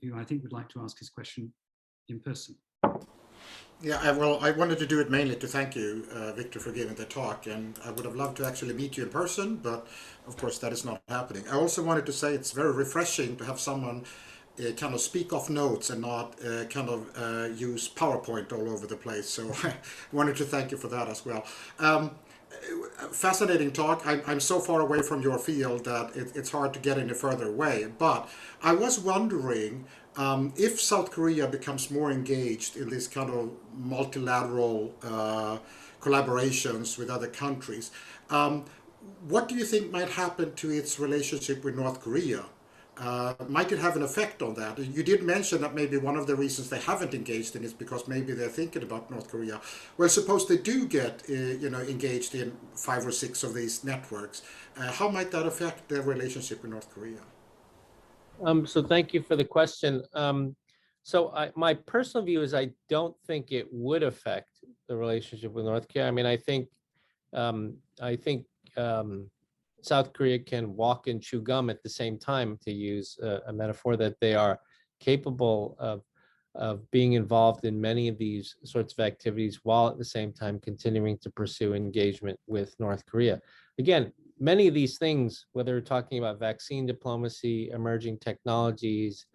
who I think would like to ask his question in person. Yeah, I wanted to do it mainly to thank you, Victor, for giving the talk, and I would have loved to actually meet you in person, but of course that is not happening. I also wanted to say it's very refreshing to have someone kind of speak off notes and not use PowerPoint all over the place. So I wanted to thank you for that as well. Fascinating talk. I'm so far away from your field that it's hard to get any further away. But I was wondering if South Korea becomes more engaged in this kind of multilateral collaborations with other countries, what do you think might happen to its relationship with North Korea? Might it have an effect on that? You did mention that maybe one of the reasons they haven't engaged in is because maybe they're thinking about North Korea. Well, suppose they do get engaged in 5 or 6 of these networks. How might that affect their relationship with North Korea? So thank you for the question. My personal view is I don't think it would affect the relationship with North Korea. I mean, I think South Korea can walk and chew gum at the same time, to use a metaphor, that they are capable of being involved in many of these sorts of activities while at the same time continuing to pursue engagement with North Korea. Again, many of these things, whether we're talking about vaccine diplomacy, emerging technologies,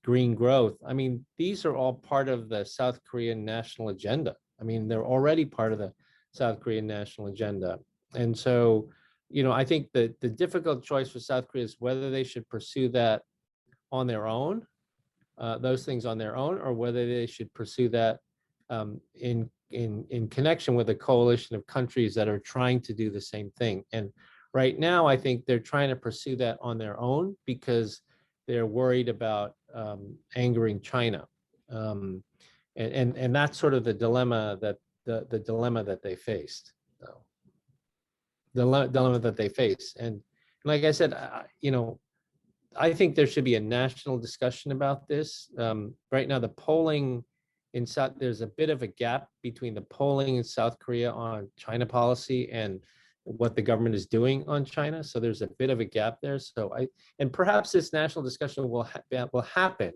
green growth, I mean, these are all part of the South Korean national agenda. I mean, they're already part of the South Korean national agenda. And so, I think that the difficult choice for South Korea is whether they should pursue that on their own, those things on their own, or whether they should pursue that in connection with a coalition of countries that are trying to do the same thing. And right now, I think they're trying to pursue that on their own because they're worried about angering China. And that's sort of the dilemma that the dilemma that they faced. So, the dilemma that they face. And like I said, I think there should be a national discussion about this. Right now, the polling in South, there's a bit of a gap between the polling in South Korea on China policy and what the government is doing on China. So there's a bit of a gap there. So and perhaps this national discussion will happen,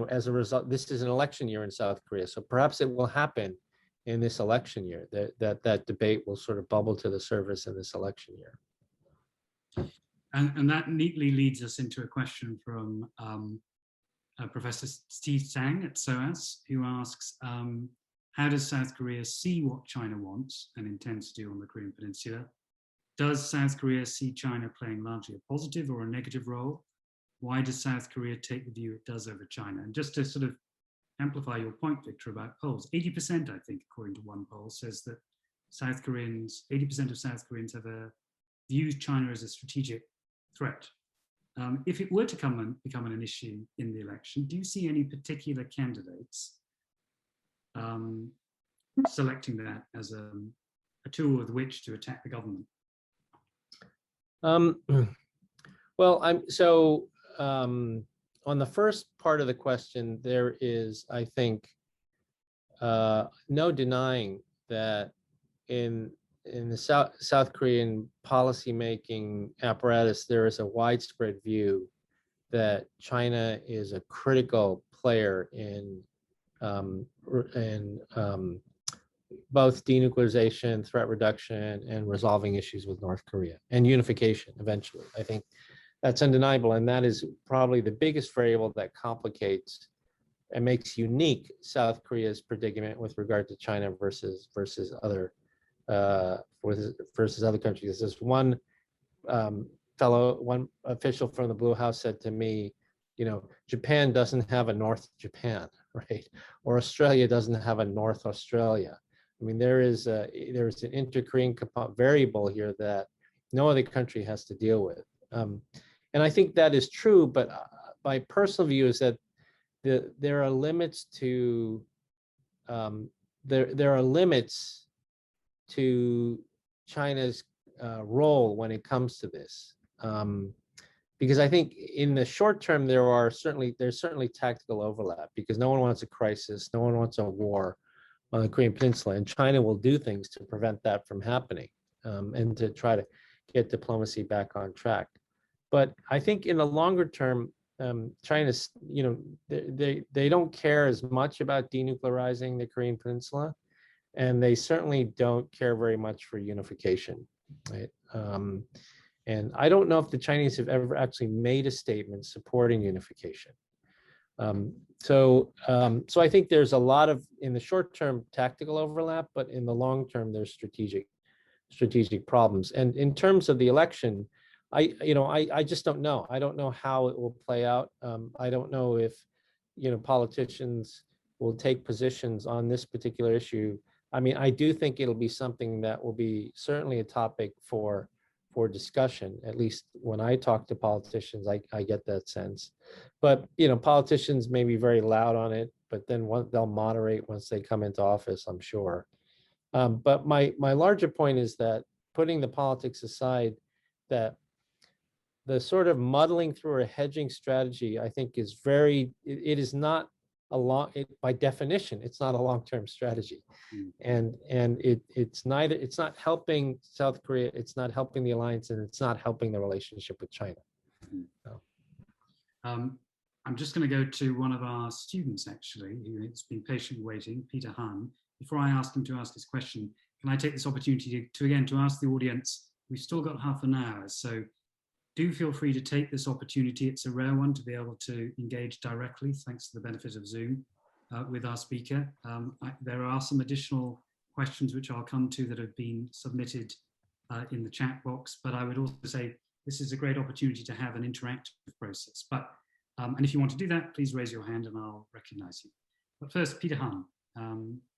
as a result. This is an election year in South Korea. So perhaps it will happen in this election year, that debate will sort of bubble to the surface in this election year. And that neatly leads us into a question from Professor Steve Tsang at SOAS, who asks, how does South Korea see what China wants and intends to do on the Korean Peninsula? Does South Korea see China playing largely a positive or a negative role? Why does South Korea take the view it does over China? And just to sort of amplify your point, Victor, about polls, 80%, I think, according to one poll, says that 80% of South Koreans view China as a strategic threat. If it were to become an issue in the election, do you see any particular candidates selecting that as a tool with which to attack the government? Well, on the first part of the question, there is, I think, no denying that in the South Korean policymaking apparatus, there is a widespread view that China is a critical player in both denuclearization, threat reduction, and resolving issues with North Korea, and unification eventually. I think that's undeniable, and that is probably the biggest variable that complicates and makes unique South Korea's predicament with regard to China versus other countries. This one official from the Blue House said to me, Japan doesn't have a North Japan, right? Or Australia doesn't have a North Australia. I mean, there's an inter-Korean variable here that no other country has to deal with. And I think that is true, but my personal view is that there are limits to there are limits to China's role when it comes to this, because I think in the short term there's certainly tactical overlap, because no one wants a crisis, no one wants a war on the Korean Peninsula, and China will do things to prevent that from happening, and to try to get diplomacy back on track. But I think in the longer term, China's, they don't care as much about denuclearizing the Korean Peninsula, and they certainly don't care very much for unification, right? And I don't know if the Chinese have ever actually made a statement supporting unification. So I think there's a lot of, in the short term, tactical overlap, but in the long term, there's strategic problems. And in terms of the election, I just don't know. I don't know how it will play out. I don't know if, politicians will take positions on this particular issue. I mean, I do think it'll be something that will be certainly a topic for discussion. At least when I talk to politicians, I get that sense. But, politicians may be very loud on it, but then they'll moderate once they come into office, I'm sure. But my larger point is that, putting the politics aside, that the sort of muddling through or hedging strategy, I think, is it is not by definition, it's not a long-term strategy. And it's not helping South Korea, it's not helping the alliance, and it's not helping the relationship with China. So. I'm just going to go to one of our students, actually, who has been patiently waiting, Peter Hahn. Before I ask him to ask his question, can I take this opportunity to ask the audience, we've still got half an hour, so do feel free to take this opportunity. It's a rare one to be able to engage directly, thanks to the benefit of Zoom, with our speaker. There are some additional questions which I'll come to that have been submitted in the chat box, but I would also say this is a great opportunity to have an interactive process. But and if you want to do that, please raise your hand and I'll recognize you. But first, Peter Hahn,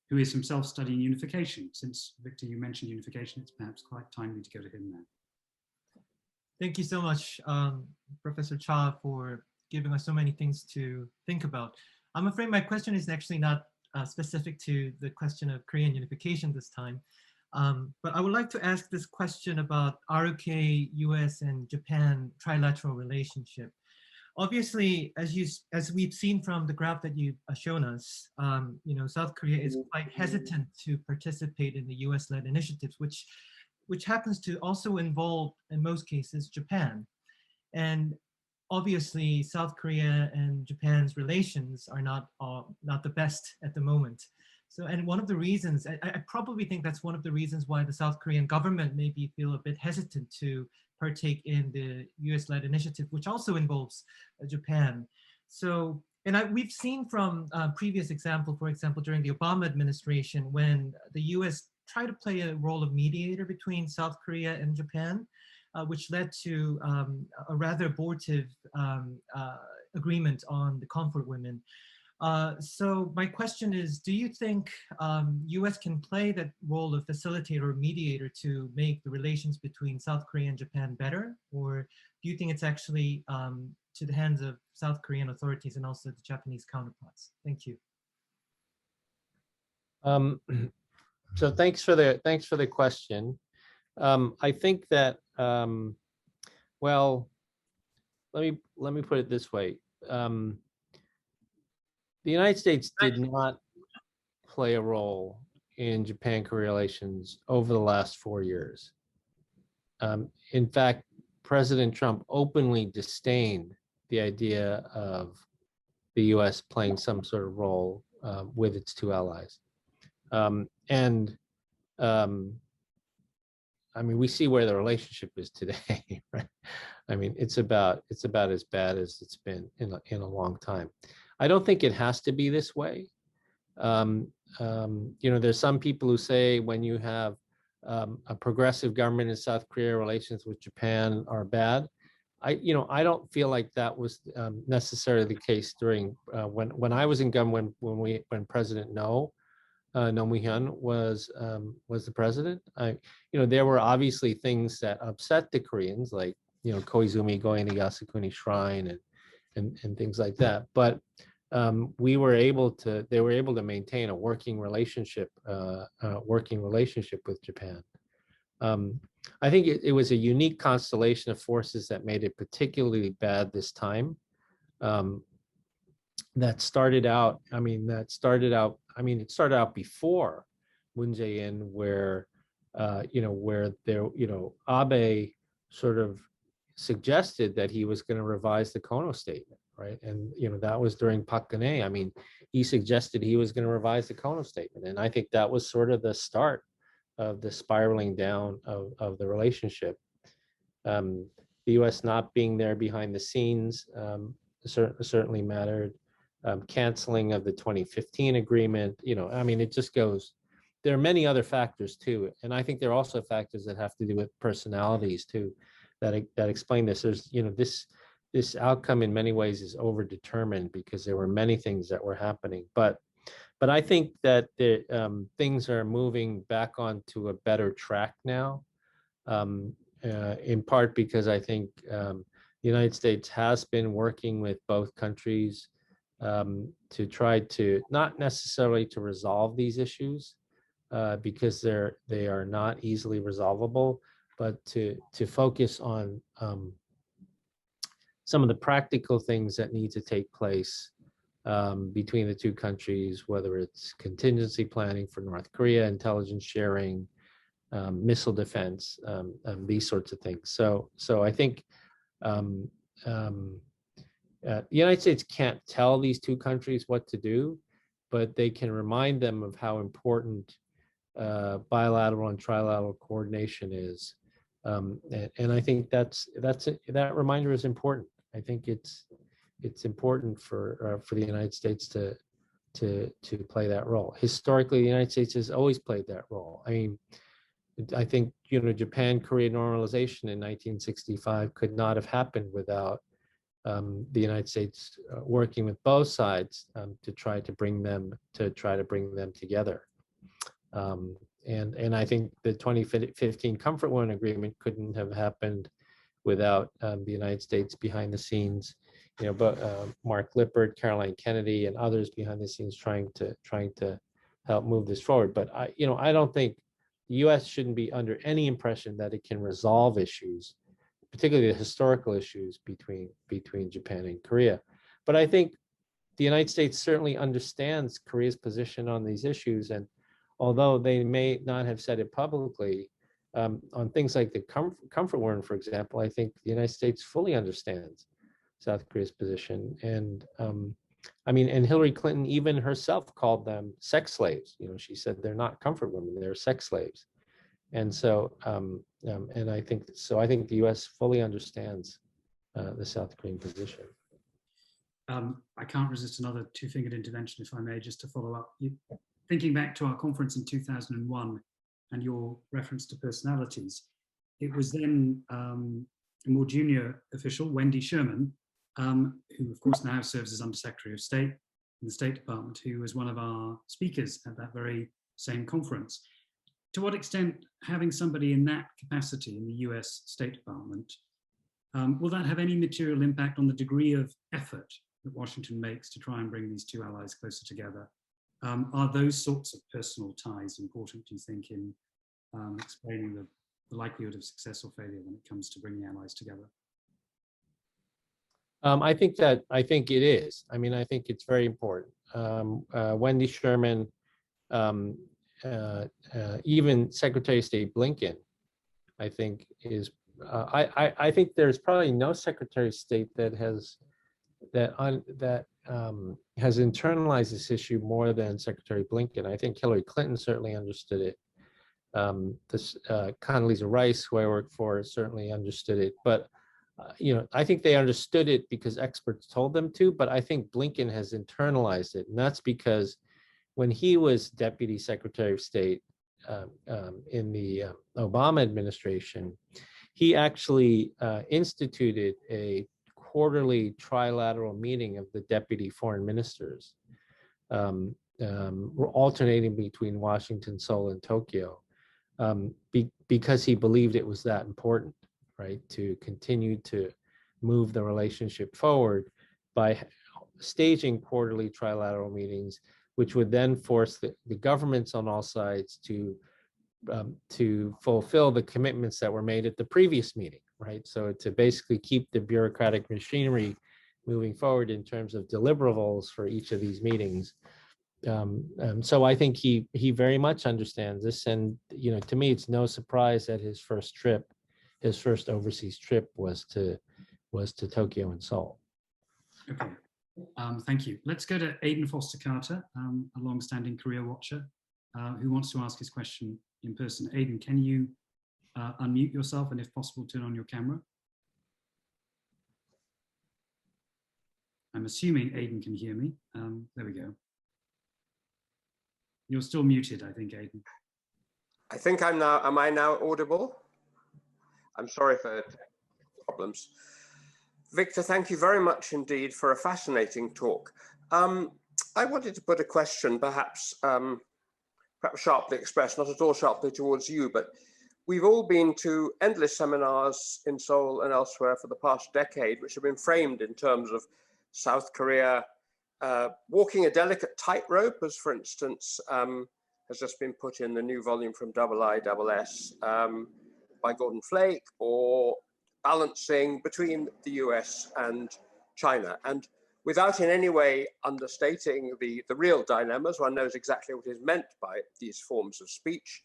who is himself studying unification. Since, Victor, you mentioned unification, it's perhaps quite timely to go to him now. Thank you so much, Professor Cha, for giving us so many things to think about. I'm afraid my question is actually not specific to the question of Korean unification this time. But I would like to ask this question about ROK, US, and Japan trilateral relationship. Obviously, as we've seen from the graph that you've shown us, South Korea is quite hesitant to participate in the US-led initiatives, which happens to also involve, in most cases, Japan. And obviously, South Korea and Japan's relations are not the best at the moment. So, and one of the reasons, I probably think that's one of the reasons why the South Korean government maybe feel a bit hesitant to partake in the US-led initiative, which also involves Japan. So, and we've seen from previous example, for example, during the Obama administration, when the US tried to play a role of mediator between South Korea and Japan, which led to a rather abortive agreement on the comfort women. So my question is, do you think US can play that role of facilitator or mediator to make the relations between South Korea and Japan better? Or do you think it's actually to the hands of South Korean authorities and also the Japanese counterparts? Thank you. So thanks for the question. I think that well, let me put it this way. The United States did not play a role in Japan-Korea relations over the last 4 years. In fact, President Trump openly disdained the idea of the US playing some sort of role with its two allies. I mean, we see where the relationship is today, right? I mean, it's about as bad as it's been in a long time. I don't think it has to be this way. There's some people who say when you have a progressive government in South Korea, relations with Japan are bad. I don't feel like that was necessarily the case during when I was in government when President Roh Moo-hyun was the president. There were obviously things that upset the Koreans, like Koizumi going to Yasukuni Shrine and things like that. But they were able to maintain a working relationship with Japan. I think it was a unique constellation of forces that made it particularly bad this time. It started out before Moon Jae-in, where Abe sort of suggested that he was going to revise the Kono statement, right? And that was during Park Geun-hye. I mean, he suggested he was going to revise the Kono statement, and I think that was sort of the start of the spiraling down of the relationship. The U.S. not being there behind the scenes certainly mattered. Canceling of the 2015 agreement, I mean, it just goes. There are many other factors too, and I think there are also factors that have to do with personalities too, that explain this. There's, this outcome in many ways is overdetermined because there were many things that were happening. But I think that things are moving back onto a better track now, in part because I think the United States has been working with both countries to try to not necessarily to resolve these issues because they are not easily resolvable, but to focus on some of the practical things that need to take place between the two countries, whether it's contingency planning for North Korea, intelligence sharing, missile defense, these sorts of things. So I think the United States can't tell these two countries what to do, but they can remind them of how important bilateral and trilateral coordination is. And I think that reminder is important. I think it's important for the United States to play that role. Historically, the United States has always played that role. I mean, I think Japan-Korea normalization in 1965 could not have happened without the United States working with both sides to try to bring them together. And I think the 2015 Comfort Women Agreement couldn't have happened without the United States behind the scenes but Mark Lippert, Caroline Kennedy, and others behind the scenes trying to help move this forward. But I don't think the U.S. shouldn't be under any impression that it can resolve issues, particularly the historical issues between Japan and Korea. But I think the United States certainly understands Korea's position on these issues, and although they may not have said it publicly, on things like the comfort warning, for example, I think the United States fully understands South Korea's position. And and Hillary Clinton even herself called them sex slaves. She said they're not comfort women, they're sex slaves. And so, and I think the U.S. fully understands the South Korean position. I can't resist another two-fingered intervention, if I may, just to follow up. Thinking back to our conference in 2001 and your reference to personalities, it was then a more junior official, Wendy Sherman, who of course now serves as Undersecretary of State in the State Department, who was one of our speakers at that very same conference. To what extent, having somebody in that capacity in the US State Department, will that have any material impact on the degree of effort that Washington makes to try and bring these two allies closer together? Are those sorts of personal ties important, do you think, in explaining the likelihood of success or failure when it comes to bringing allies together? I think it is. I think it's very important. Wendy Sherman, even Secretary of State Blinken, I think is. I think there's probably no Secretary of State that has internalized this issue more than Secretary Blinken. I think Hillary Clinton certainly understood it. Condoleezza Rice, who I worked for, certainly understood it. But I think they understood it because experts told them to. But I think Blinken has internalized it, and that's because when he was Deputy Secretary of State in the Obama administration, he actually instituted a quarterly trilateral meeting of the deputy foreign ministers, alternating between Washington, Seoul, and Tokyo, because he believed it was that important, right, to continue to move the relationship forward by staging quarterly trilateral meetings, which would then force the governments on all sides to fulfill the commitments that were made at the previous meeting, right? So to basically keep the bureaucratic machinery moving forward in terms of deliverables for each of these meetings. So I think he very much understands this, and to me, it's no surprise that his first overseas trip was to Tokyo and Seoul. Okay, thank you. Let's go to Aidan Foster Carter, a long-standing Korea watcher, who wants to ask his question in person. Aidan, can you unmute yourself and, if possible, turn on your camera? I'm assuming Aidan can hear me. There we go. You're still muted, I think, Aidan. I think am I now audible? I'm sorry for problems. Victor, thank you very much indeed for a fascinating talk. I wanted to put a question, perhaps sharply expressed, not at all sharply towards you, but we've all been to endless seminars in Seoul and elsewhere for the past decade, which have been framed in terms of South Korea walking a delicate tightrope, as for instance, has just been put in the new volume from IISS by Gordon Flake, or balancing between the US and China. And without in any way understating the real dilemmas, one knows exactly what is meant by these forms of speech.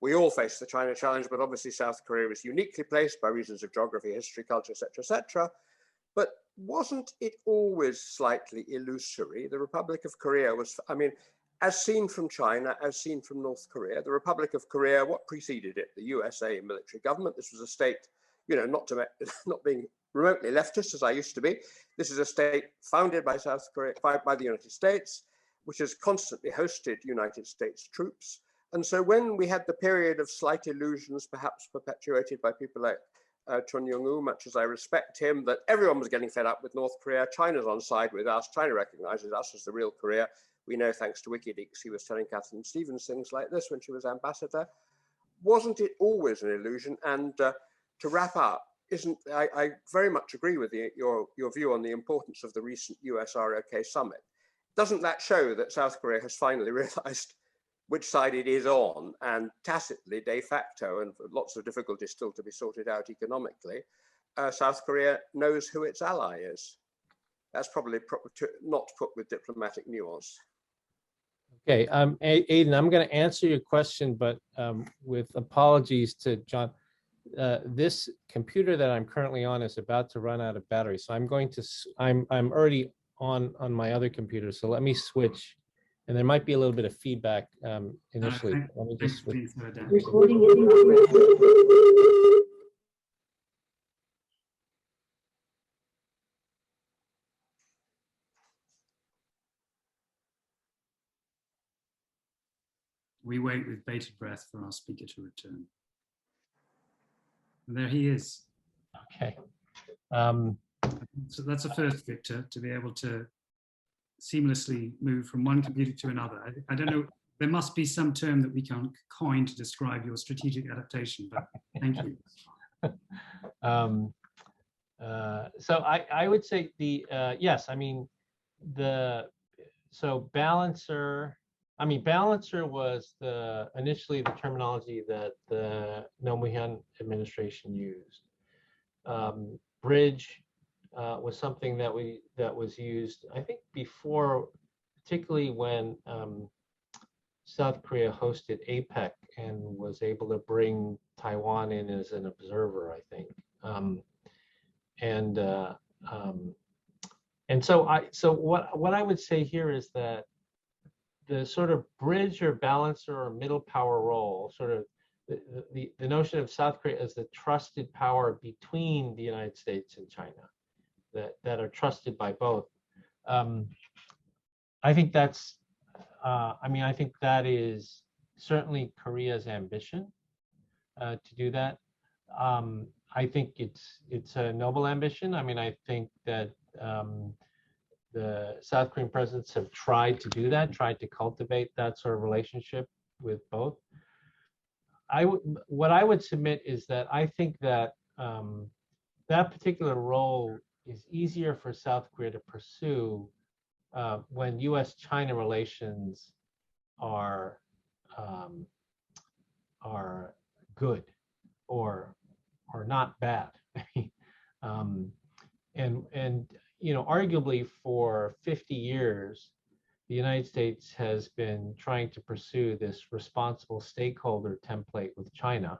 We all face the China challenge, but obviously South Korea is uniquely placed by reasons of geography, history, culture, etc., etc. But wasn't it always slightly illusory? The Republic of Korea was, as seen from China, as seen from North Korea, the Republic of Korea, what preceded it? The USA military government. This was a state, not being remotely leftist as I used to be. This is a state founded by South Korea, by the United States, which has constantly hosted United States troops. And so when we had the period of slight illusions, perhaps perpetuated by people like Chun Young-woo, much as I respect him, that everyone was getting fed up with North Korea, China's on side with us, China recognizes us as the real Korea. We know, thanks to WikiLeaks, he was telling Catherine Stevens things like this when she was ambassador. Wasn't it always an illusion? And to wrap up, I very much agree with your view on the importance of the recent US-ROK summit. Doesn't that show that South Korea has finally realized which side it is on, and tacitly, de facto, and lots of difficulties still to be sorted out economically, South Korea knows who its ally is? That's probably not put with diplomatic nuance. Okay, Aidan, I'm going to answer your question, but with apologies to John. This computer that I'm currently on is about to run out of battery, so I'm already on my other computer. So let me switch, and there might be a little bit of feedback initially. Let me just switch. Recording in progress. We wait with bated breath for our speaker to return. And there he is. Okay. So that's a first, Victor, to be able to seamlessly move from one computer to another. I don't know, there must be some term that we can coin to describe your strategic adaptation, but thank you. So I would say yes, I mean, balancer was initially the terminology that the Hahn administration used. Bridge was something that was used, I think, before, particularly when South Korea hosted APEC and was able to bring Taiwan in as an observer, I think. And so what I would say here is that the sort of bridge or balancer or middle power role, sort of the notion of South Korea as the trusted power between the United States and China, that are trusted by both. I think that's, I think that is certainly Korea's ambition to do that. I think it's a noble ambition. I mean, I think that the South Korean presidents have tried to do that, tried to cultivate that sort of relationship with both. What I would submit is that I think that that particular role is easier for South Korea to pursue when U.S.-China relations are good or not bad. And you know, arguably for 50 years, the United States has been trying to pursue this responsible stakeholder template with China,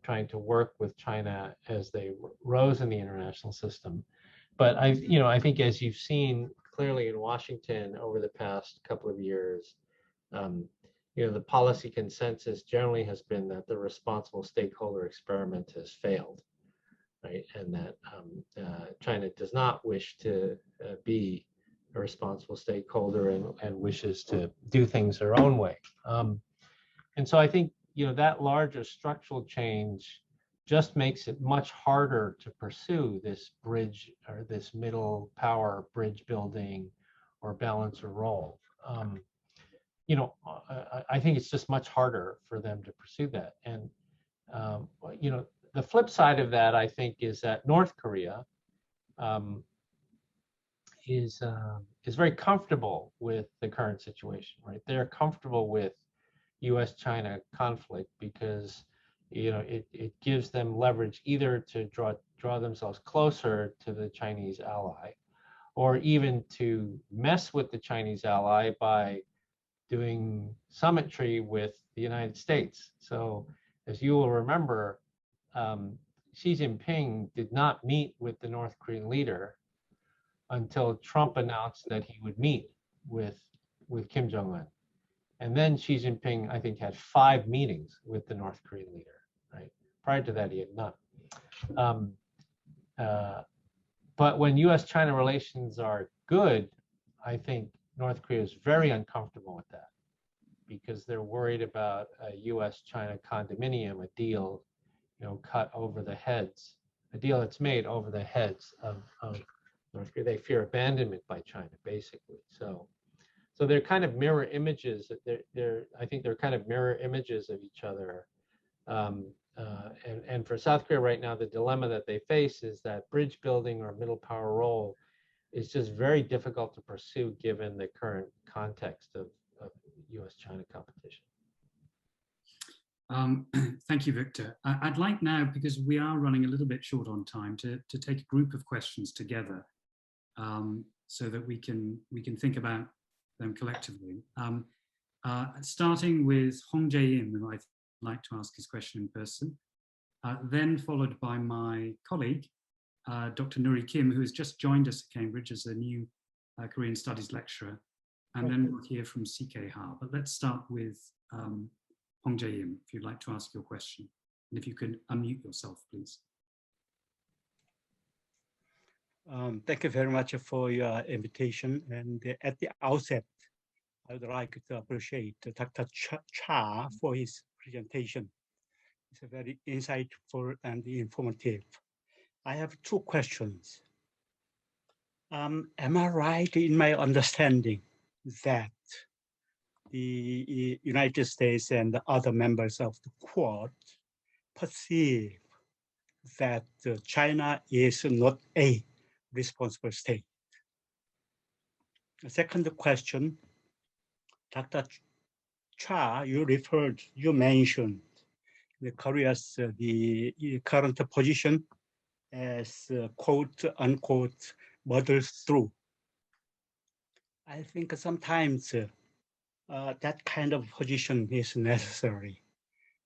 trying to work with China as they rose in the international system. But I think as you've seen clearly in Washington over the past couple of years, the policy consensus generally has been that the responsible stakeholder experiment has failed, right? And that China does not wish to be a responsible stakeholder and wishes to do things their own way. And so I think, that larger structural change just makes it much harder to pursue this bridge or this middle power bridge building or balancer role. I think it's just much harder for them to pursue that. And, the flip side of that, I think, is that North Korea is very comfortable with the current situation, right? They're comfortable with U.S.-China conflict because, it gives them leverage either to draw themselves closer to the Chinese ally, or even to mess with the Chinese ally by doing symmetry with the United States. So, as you will remember, Xi Jinping did not meet with the North Korean leader until Trump announced that he would meet with Kim Jong-un. And then Xi Jinping, I think, had 5 meetings with the North Korean leader, right? Prior to that, he had none. But when U.S.-China relations are good, I think North Korea is very uncomfortable with that because they're worried about a U.S.-China condominium, a deal, cut over the heads, a deal that's made over the heads of North Korea. They fear abandonment by China, basically. So they're kind of mirror images. I think they're kind of mirror images of each other. And for South Korea right now, the dilemma that they face is that bridge building or middle power role is just very difficult to pursue given the current context of US-China competition. Thank you, Victor. I'd like now, because we are running a little bit short on time, to take a group of questions together so that we can think about them collectively. Starting with Hong Jae-im, who I'd like to ask his question in person, then followed by my colleague, Dr. Nuri Kim, who has just joined us at Cambridge as a new Korean Studies lecturer, and then we'll hear from CK Ha. But let's start with Hong Jae-im, if you'd like to ask your question. And if you could unmute yourself, please. Thank you very much for your invitation. And at the outset, I would like to appreciate Dr. Cha for his presentation. It's a very insightful and informative. I have two questions. Am I right in my understanding that the United States and the other members of the Quad perceive that China is not a responsible state? The second question, Dr. Cha, you mentioned the Korea's the current position as quote unquote muddled through. I think sometimes that kind of position is necessary,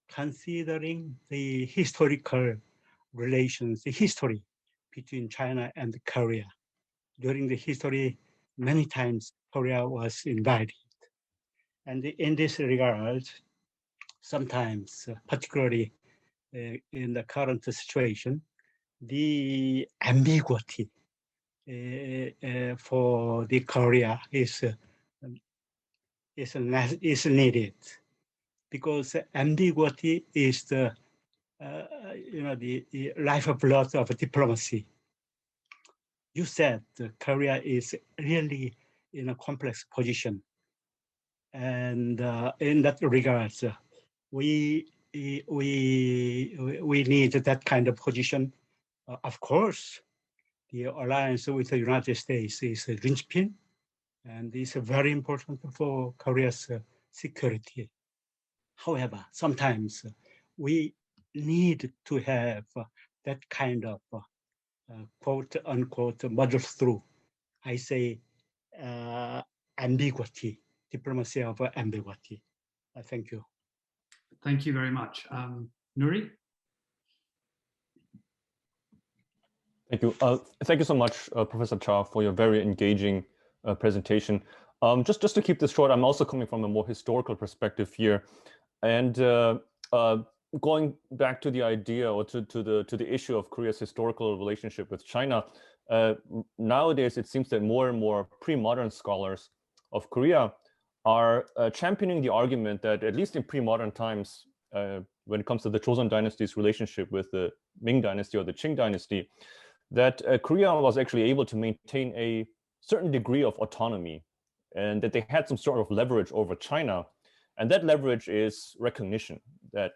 considering the historical relations, the history between China and Korea. During the history, many times Korea was invaded. And in this regard, sometimes, particularly in the current situation, the ambiguity for the Korea is needed, because ambiguity is the the lifeblood of diplomacy. You said Korea is really in a complex position, and in that regard, we need that kind of position. Of course, the alliance with the United States is a linchpin, and it's very important for Korea's security. However, sometimes we need to have that kind of quote unquote muddle through. I say ambiguity, diplomacy of ambiguity. Thank you. Thank you very much. Nuri? Thank you. Thank you so much, Professor Cha, for your very engaging presentation. Just to keep this short, I'm also coming from a more historical perspective here, and going back to the idea or to the issue of Korea's historical relationship with China. Nowadays, it seems that more and more pre-modern scholars of Korea are championing the argument that, at least in pre-modern times, when it comes to the Joseon dynasty's relationship with the Ming dynasty or the Qing dynasty, that Korea was actually able to maintain a certain degree of autonomy, and that they had some sort of leverage over China. And that leverage is recognition that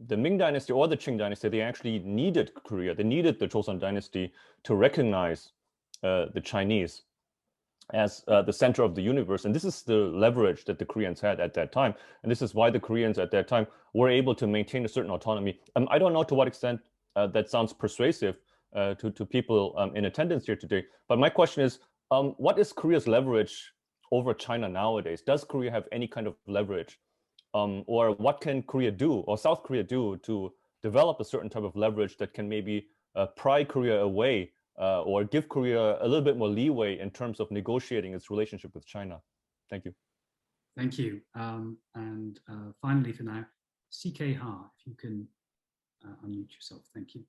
the Ming dynasty or the Qing dynasty, they actually needed Korea, they needed the Joseon dynasty to recognize the Chinese as the center of the universe. And this is the leverage that the Koreans had at that time. And this is why the Koreans at that time were able to maintain a certain autonomy. I don't know to what extent that sounds persuasive to people in attendance here today. But my question is, what is Korea's leverage over China nowadays? Does Korea have any kind of leverage? Or what can Korea do, or South Korea do, to develop a certain type of leverage that can maybe pry Korea away or give Korea a little bit more leeway in terms of negotiating its relationship with China? Thank you. Thank you. And finally for now, CK Ha, if you can unmute yourself. Thank you.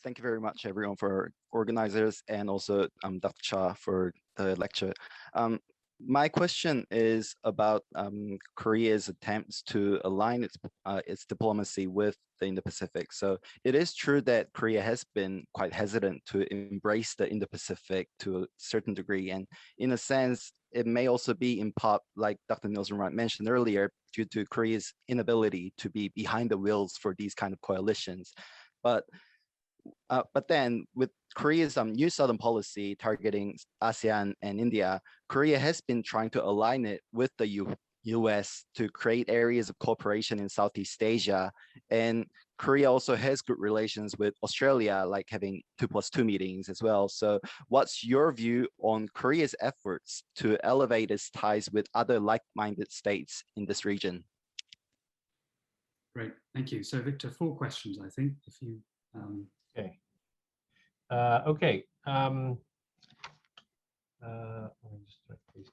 Thank you very much, everyone, for organizers, and also Dr. Cha for the lecture. My question is about Korea's attempts to align its diplomacy with the Indo-Pacific. So it is true that Korea has been quite hesitant to embrace the Indo-Pacific to a certain degree. And in a sense, it may also be in part, like Dr. Nielsen mentioned earlier, due to Korea's inability to be behind the wheels for these kind of coalitions. But then with Korea's new southern policy targeting ASEAN and India, Korea has been trying to align it with the US to create areas of cooperation in Southeast Asia. And Korea also has good relations with Australia, like having 2+2 meetings as well. So what's your view on Korea's efforts to elevate its ties with other like-minded states in this region? Great, thank you. So Victor, 4 questions, I think, if you... Okay. Okay. Let me just write these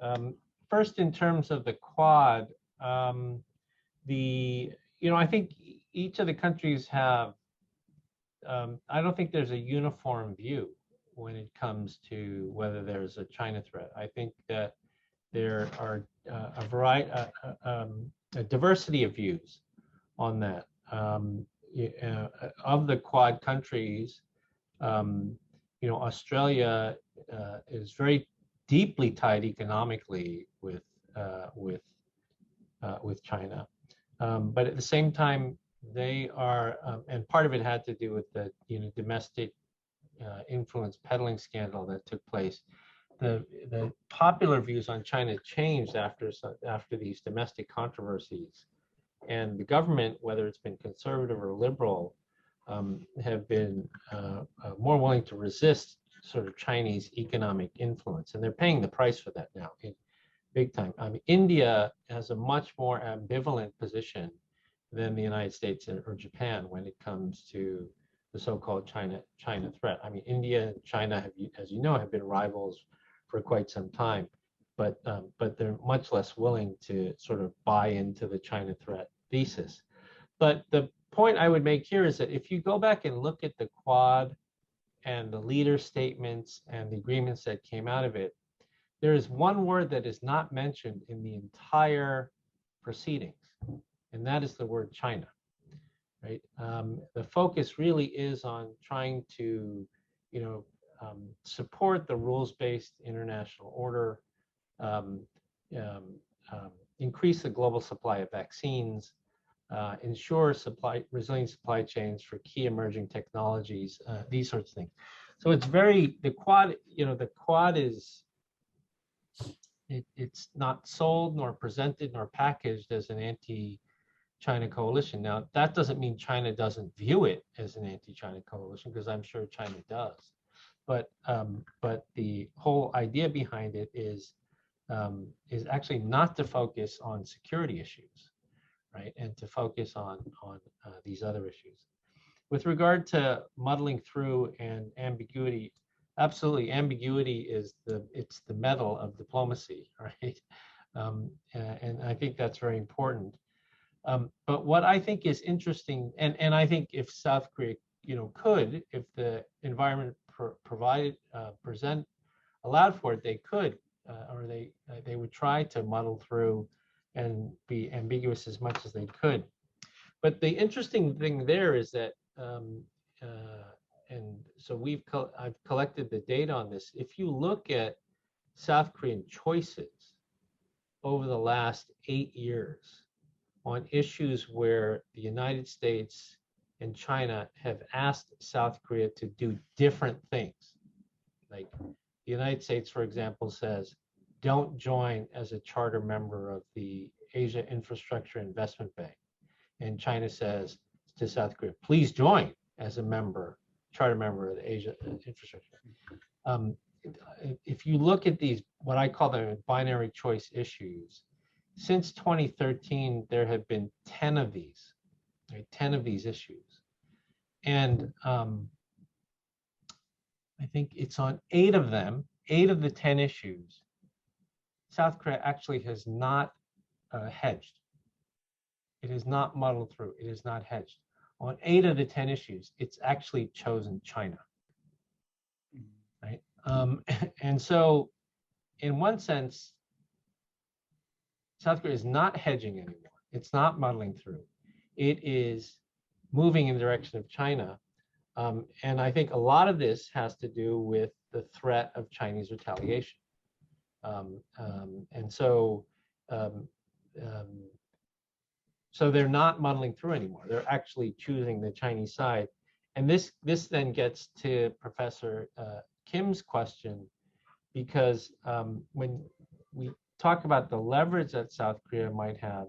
down. First, in terms of the Quad, I think each of the countries have. I don't think there's a uniform view when it comes to whether there's a China threat. I think that there are a variety, a diversity of views on that. Of the Quad countries, Australia is very deeply tied economically with China, but at the same time, they are, and part of it had to do with the domestic influence peddling scandal that took place. The popular views on China changed after these domestic controversies. And the government, whether it's been conservative or liberal, have been more willing to resist sort of Chinese economic influence. And they're paying the price for that now, big time. I mean, India has a much more ambivalent position than the United States or Japan when it comes to the so-called China threat. I mean, India and China, as you know, have been rivals for quite some time. But they're much less willing to sort of buy into the China threat thesis. But the point I would make here is that if you go back and look at the Quad and the leader statements and the agreements that came out of it, there is one word that is not mentioned in the entire proceedings, and that is the word China. Right? The focus really is on trying to, support the rules-based international order, increase the global supply of vaccines, ensure resilient supply chains for key emerging technologies, these sorts of things. So it's the Quad is, it's not sold nor presented nor packaged as an anti-China coalition. Now, that doesn't mean China doesn't view it as an anti-China coalition, because I'm sure China does. But the whole idea behind it is actually not to focus on security issues, right, and to focus on these other issues. With regard to muddling through and ambiguity, absolutely, ambiguity is it's the metal of diplomacy, right? And I think that's very important. But what I think is interesting, and I think if South Korea, could, if the environment allowed for it, they could, or they would try to muddle through and be ambiguous as much as they could. But the interesting thing there is that, and so I've collected the data on this. If you look at South Korean choices over the last 8 years on issues where the United States and China have asked South Korea to do different things. Like the United States, for example, says, don't join as a charter member of the Asia Infrastructure Investment Bank. And China says to South Korea, please join as a charter member of the Asia Infrastructure. If you look at these, what I call the binary choice issues, since 2013, there have been 10 of these, right? 10 of these issues. And I think it's on 8 of them, 8 of the 10 issues, South Korea actually has not hedged. It has not muddled through. It is not hedged. On 8 of the 10 issues, it's actually chosen China, right? And so, in one sense, South Korea is not hedging anymore. It's not muddling through. It is moving in the direction of China. And I think a lot of this has to do with the threat of Chinese retaliation. And so, so they're not muddling through anymore. They're actually choosing the Chinese side. And this then gets to Professor Kim's question, because when we talk about the leverage that South Korea might have,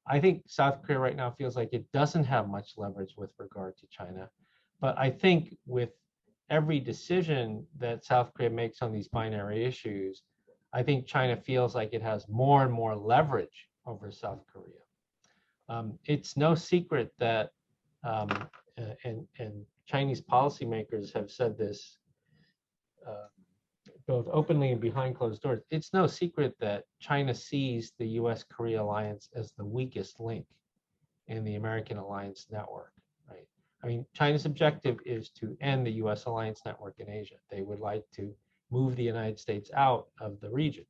I think South Korea right now feels like it doesn't have much leverage with regard to China. But I think with every decision that South Korea makes on these binary issues, I think China feels like it has more and more leverage over South Korea. It's no secret that, and Chinese policymakers have said this both openly and behind closed doors, it's no secret that China sees the US-Korea alliance as the weakest link in the American alliance network, right? I mean, China's objective is to end the US alliance network in Asia. They would like to move the United States out of the region.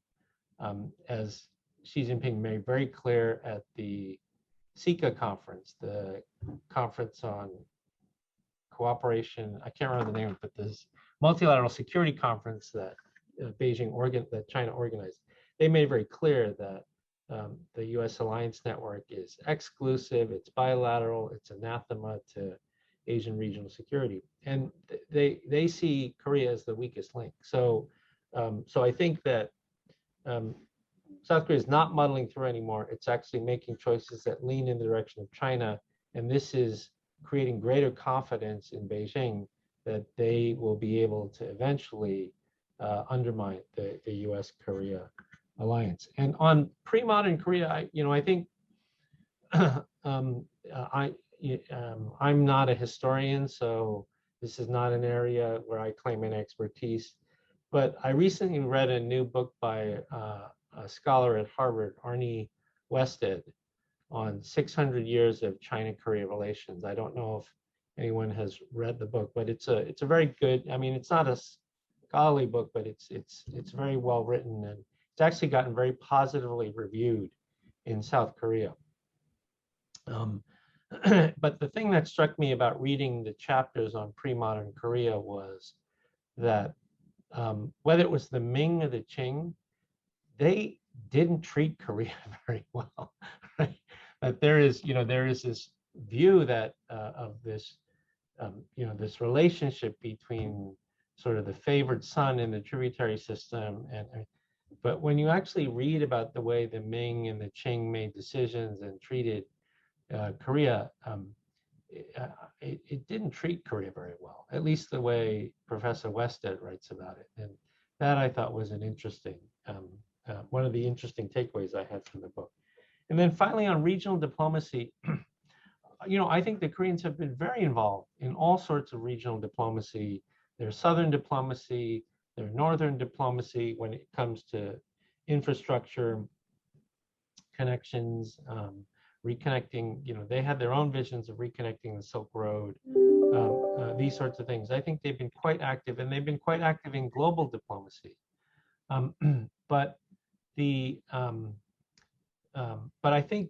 As Xi Jinping made very clear at the CICA conference, the conference on cooperation, I can't remember the name, but this multilateral security conference that that China organized, they made very clear that the U.S. alliance network is exclusive, it's bilateral, it's anathema to Asian regional security, and they see Korea as the weakest link. So, so I think that South Korea is not muddling through anymore. It's actually making choices that lean in the direction of China, and this is creating greater confidence in Beijing that they will be able to eventually undermine the U.S.-Korea alliance. And on pre-modern Korea, I think I'm not a historian, so this is not an area where I claim an expertise. But I recently read a new book by a scholar at Harvard, Arnie Wested, on 600 years of China-Korea relations. I don't know if anyone has read the book, but it's a very good. I mean, it's not a scholarly book, but it's very well written, and it's actually gotten very positively reviewed in South Korea. But the thing that struck me about reading the chapters on pre-modern Korea was that whether it was the Ming or the Qing, they didn't treat Korea very well, right? That there is this view that of this, this relationship between sort of the favored son in the tributary system, but when you actually read about the way the Ming and the Qing made decisions and treated Korea, it didn't treat Korea very well, at least the way Professor Wested writes about it. And that I thought was an interesting, one of the interesting takeaways I had from the book. And then finally on regional diplomacy, I think the Koreans have been very involved in all sorts of regional diplomacy. There's southern diplomacy, there's northern diplomacy when it comes to infrastructure connections, reconnecting, they had their own visions of reconnecting the Silk Road, these sorts of things. I think they've been quite active, and they've been quite active in global diplomacy. But I think,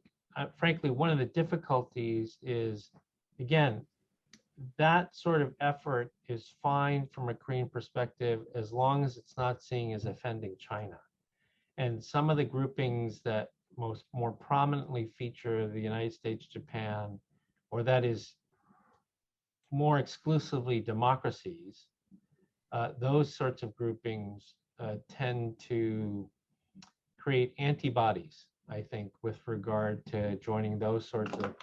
frankly, one of the difficulties is, again, that sort of effort is fine from a Korean perspective as long as it's not seen as offending China. And some of the groupings that more prominently feature the United States, Japan, or that is more exclusively democracies, those sorts of groupings tend to create antibodies, I think, with regard to joining those sorts of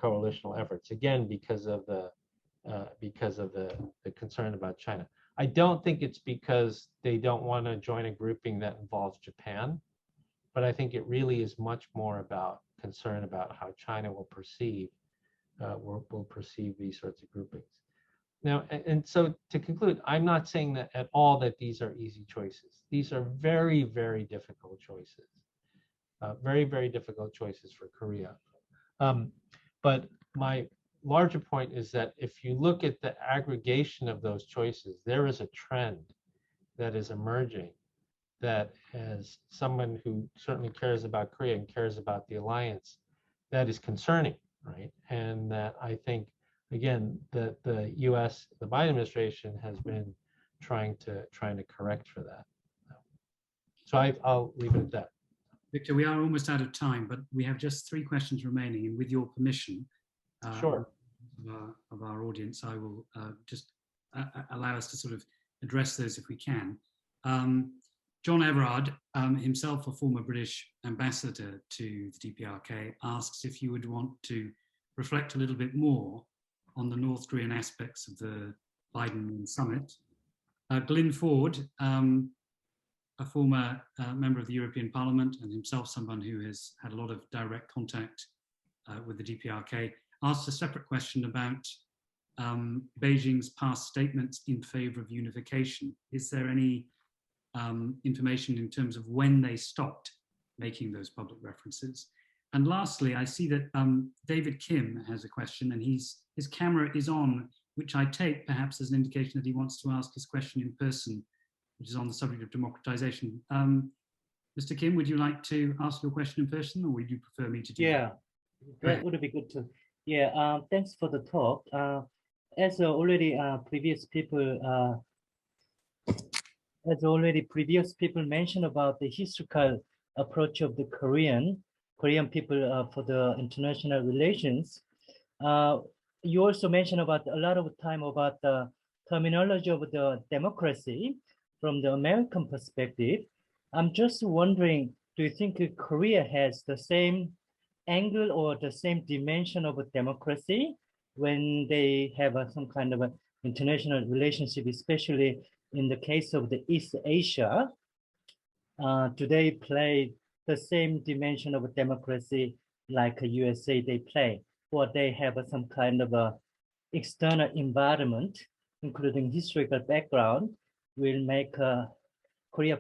coalitional efforts. Again, because of the concern about China. I don't think it's because they don't want to join a grouping that involves Japan, but I think it really is much more about concern about how China will perceive these sorts of groupings. Now, and so to conclude, I'm not saying that at all that these are easy choices. These are very, very difficult choices. Very, very difficult choices for Korea. But my larger point is that if you look at the aggregation of those choices, there is a trend that is emerging that, as someone who certainly cares about Korea and cares about the alliance, that is concerning, right? And that I think, again, that the U.S., the Biden administration has been trying to correct for that. So I'll leave it at that. Victor, we are almost out of time, but we have just 3 questions remaining, and with your permission, Sure. Of our audience, I will just allow us to sort of address those if we can. John Everard, himself a former British ambassador to the DPRK, asks if you would want to reflect a little bit more on the North Korean aspects of the Biden summit. Glyn Ford, a former member of the European Parliament and himself someone who has had a lot of direct contact with the DPRK, asked a separate question about Beijing's past statements in favor of unification. Is there any information in terms of when they stopped making those public references? And lastly, I see that David Kim has a question, and his camera is on, which I take perhaps as an indication that he wants to ask his question in person, which is on the subject of democratization. Mr. Kim, would you like to ask your question in person, or would you prefer me to do that? That would be good too. Yeah, thanks for the talk. As already previous people mentioned about the historical approach of the Korean people for the international relations. You also mentioned about a lot of time about the terminology of the democracy from the American perspective. I'm just wondering, do you think Korea has the same angle or the same dimension of democracy when they have some kind of an international relationship, especially in the case of the East Asia? Do they play the same dimension of democracy like USA they play, or they have some kind of a external environment, including historical background, will make Korea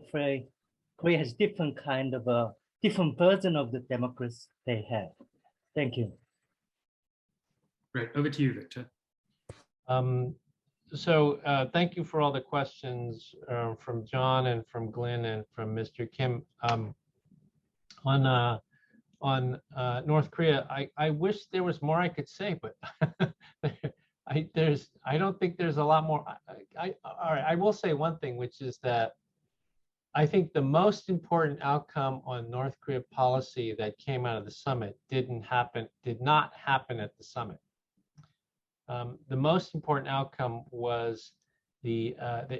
has different kind of a different version of the democracy they have. Thank you. Great, over to you, Victor. So thank you for all the questions from John and from Glenn and from Mr. Kim. On North Korea, I wish there was more I could say, but I don't think there's a lot more. All right, I will say one thing, which is that I think the most important outcome on North Korea policy that came out of the summit did not happen at the summit. The most important outcome was the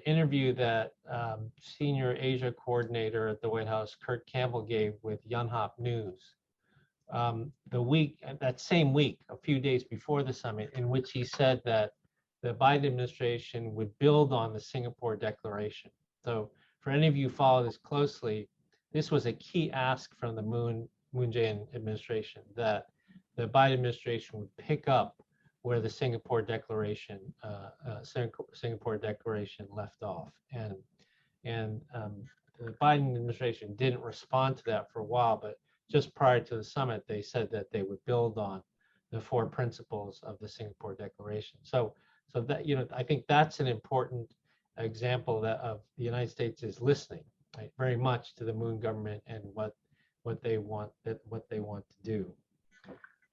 interview that senior Asia coordinator at the White House, Kurt Campbell, gave with Yonhap News that same week, a few days before the summit, in which he said that the Biden administration would build on the Singapore Declaration. So for any of you who follow this closely, this was a key ask from the Moon Jae-in administration, that the Biden administration would pick up where the Singapore Declaration left off, and the Biden administration didn't respond to that for a while, but just prior to the summit, they said that they would build on the 4 principles of the Singapore Declaration. So that, I think that's an important example that of the United States is listening, right, very much to the Moon government and what they want to do.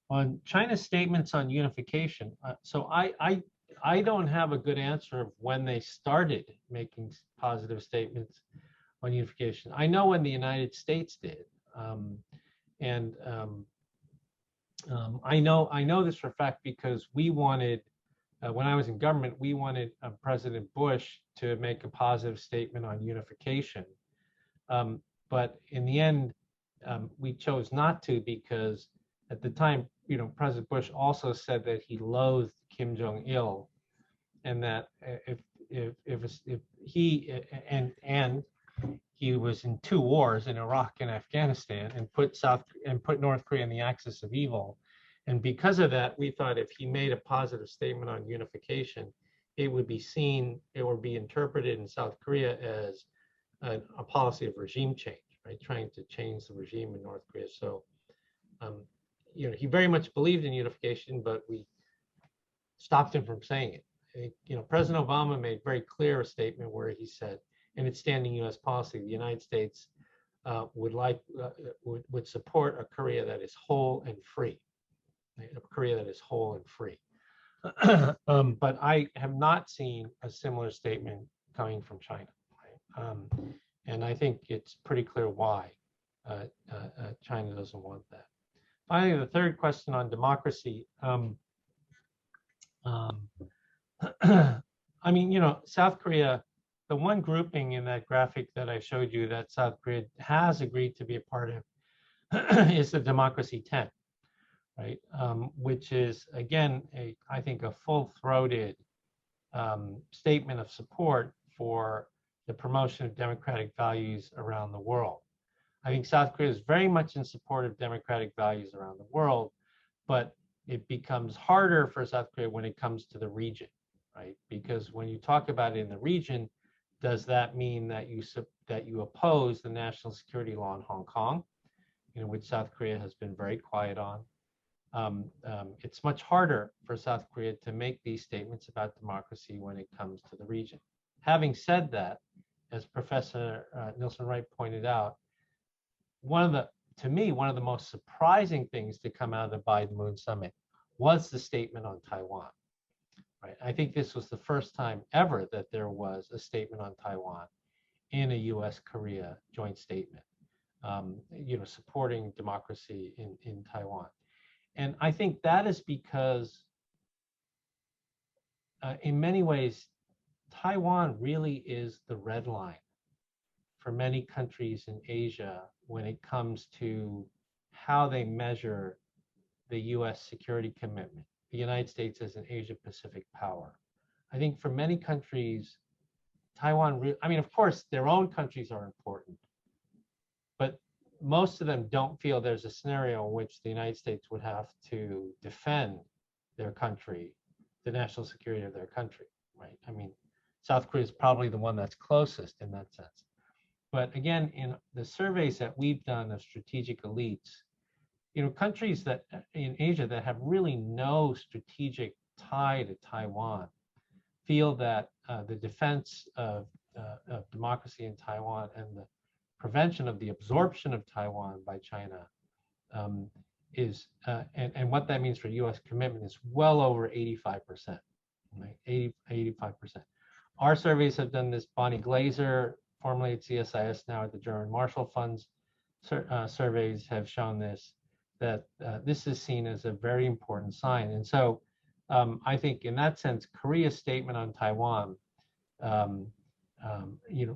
On China's statements on unification, so I don't have a good answer of when they started making positive statements on unification. I know when the United States did, I know this for a fact because we wanted, when I was in government, we wanted President Bush to make a positive statement on unification, but in the end, we chose not to, because at the time, President Bush also said that he loathed Kim Jong-il, and that if he was in 2 wars, in Iraq and Afghanistan, and put North Korea in the axis of evil, and because of that, we thought if he made a positive statement on unification, it would be interpreted in South Korea as a policy of regime change, right? Trying to change the regime in North Korea. So, he very much believed in unification, but stopped him from saying it. President Obama made very clear a statement where he said, in its standing U.S. policy, the United States would support a Korea that is whole and free, right? A Korea that is whole and free. But I have not seen a similar statement coming from China, right? And I think it's pretty clear why China doesn't want that. Finally, the third question on democracy. I mean, South Korea, the one grouping in that graphic that I showed you that South Korea has agreed to be a part of is the Democracy 10, right? Which is, again, I think a full-throated statement of support for the promotion of democratic values around the world. I think South Korea is very much in support of democratic values around the world, but it becomes harder for South Korea when it comes to the region, right? Because when you talk about it in the region, does that mean that you oppose the national security law in Hong Kong, which South Korea has been very quiet on? It's much harder for South Korea to make these statements about democracy when it comes to the region. Having said that, as Professor Nielsen Wright pointed out, to me, one of the most surprising things to come out of the Biden-Moon summit was the statement on Taiwan. Right? I think this was the first time ever that there was a statement on Taiwan in a U.S.-Korea joint statement, supporting democracy in Taiwan. And I think that is because, in many ways, Taiwan really is the red line for many countries in Asia when it comes to how they measure the U.S. security commitment, the United States as an Asia-Pacific power. I think for many countries, Taiwan, I mean, of course, their own countries are important, but most of them don't feel there's a scenario in which the United States would have to defend their country, the national security of their country, right? I mean, South Korea is probably the one that's closest in that sense. But again, in the surveys that we've done of strategic elites, countries that in Asia that have really no strategic tie to Taiwan feel that the defense of democracy in Taiwan and the prevention of the absorption of Taiwan by China is, and what that means for U.S. commitment is well over 85%, right? 85%. Our surveys have done this. Bonnie Glaser, formerly at CSIS, now at the German Marshall Fund's surveys have shown this, that this is seen as a very important sign. And so I think in that sense, Korea's statement on Taiwan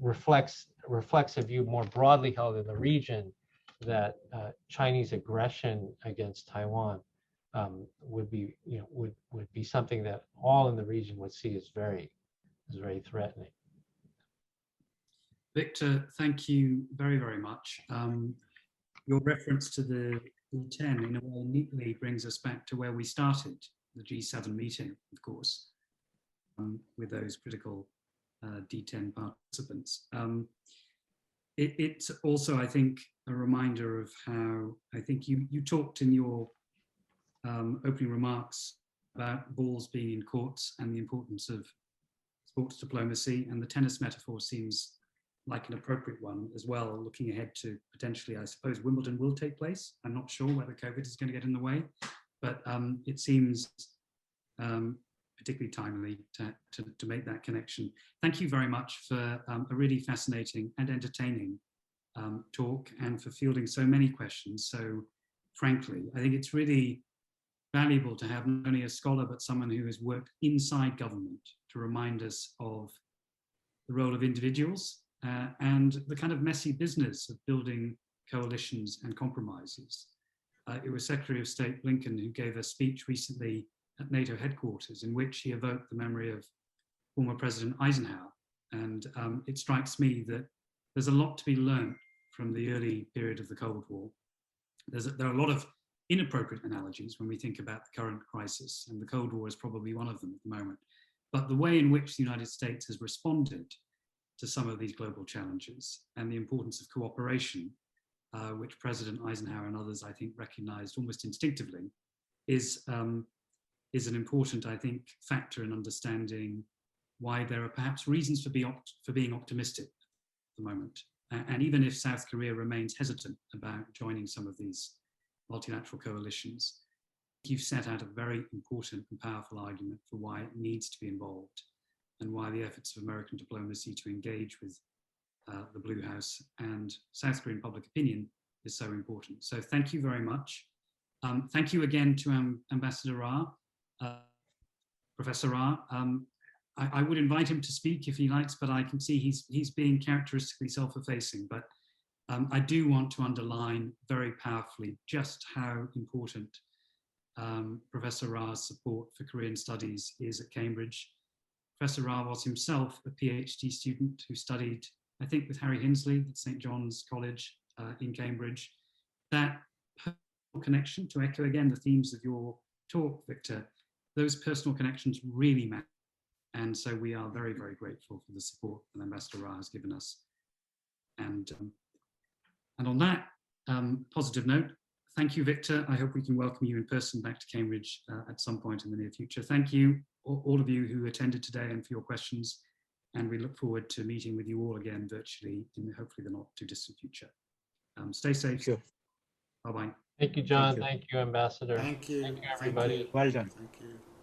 reflects a view more broadly held in the region that Chinese aggression against Taiwan would be something that all in the region would see as very threatening. Victor, thank you very, very much. Your reference to the D10 in a way neatly brings us back to where we started, the G7 meeting, of course, with those critical D10 participants. It's also, I think, a reminder of how, I think you talked in your opening remarks about balls being in courts and the importance of sports diplomacy, and the tennis metaphor seems like an appropriate one as well, looking ahead to potentially, I suppose, Wimbledon will take place. I'm not sure whether COVID is going to get in the way, but it seems particularly timely to make that connection. Thank you very much for a really fascinating and entertaining talk, and for fielding so many questions so frankly. I think it's really valuable to have not only a scholar, but someone who has worked inside government to remind us of the role of individuals and the kind of messy business of building coalitions and compromises. It was Secretary of State Blinken who gave a speech recently at NATO headquarters in which he evoked the memory of former President Eisenhower. And it strikes me that there's a lot to be learned from the early period of the Cold War. There are a lot of inappropriate analogies when we think about the current crisis, and the Cold War is probably one of them at the moment. But the way in which the United States has responded to some of these global challenges and the importance of cooperation, which President Eisenhower and others, I think, recognized almost instinctively, is is an important, I think, factor in understanding why there are perhaps reasons for being optimistic at the moment. And even if South Korea remains hesitant about joining some of these multilateral coalitions, you've set out a very important and powerful argument for why it needs to be involved and why the efforts of American diplomacy to engage with the Blue House and South Korean public opinion is so important. So thank you very much. Thank you again to Ambassador Ra, Professor Ra. I would invite him to speak if he likes, but I can see he's being characteristically self-effacing. But I do want to underline very powerfully just how important Professor Ra's support for Korean studies is at Cambridge. Professor Ra was himself a PhD student who studied, I think, with Harry Hinsley at St. John's College in Cambridge. That personal connection, to echo again the themes of your talk, Victor, those personal connections really matter. And so we are very, very grateful for the support that Ambassador Ra has given us. And on that positive note, thank you, Victor. I hope we can welcome you in person back to Cambridge at some point in the near future. Thank you, all of you who attended today, and for your questions. And we look forward to meeting with you all again virtually in hopefully the not too distant future. Stay safe. Sure. Bye-bye. Thank you, John. Thank you. Thank you, Ambassador. Thank you. Thank you, everybody. Thank you. Well done. Thank you.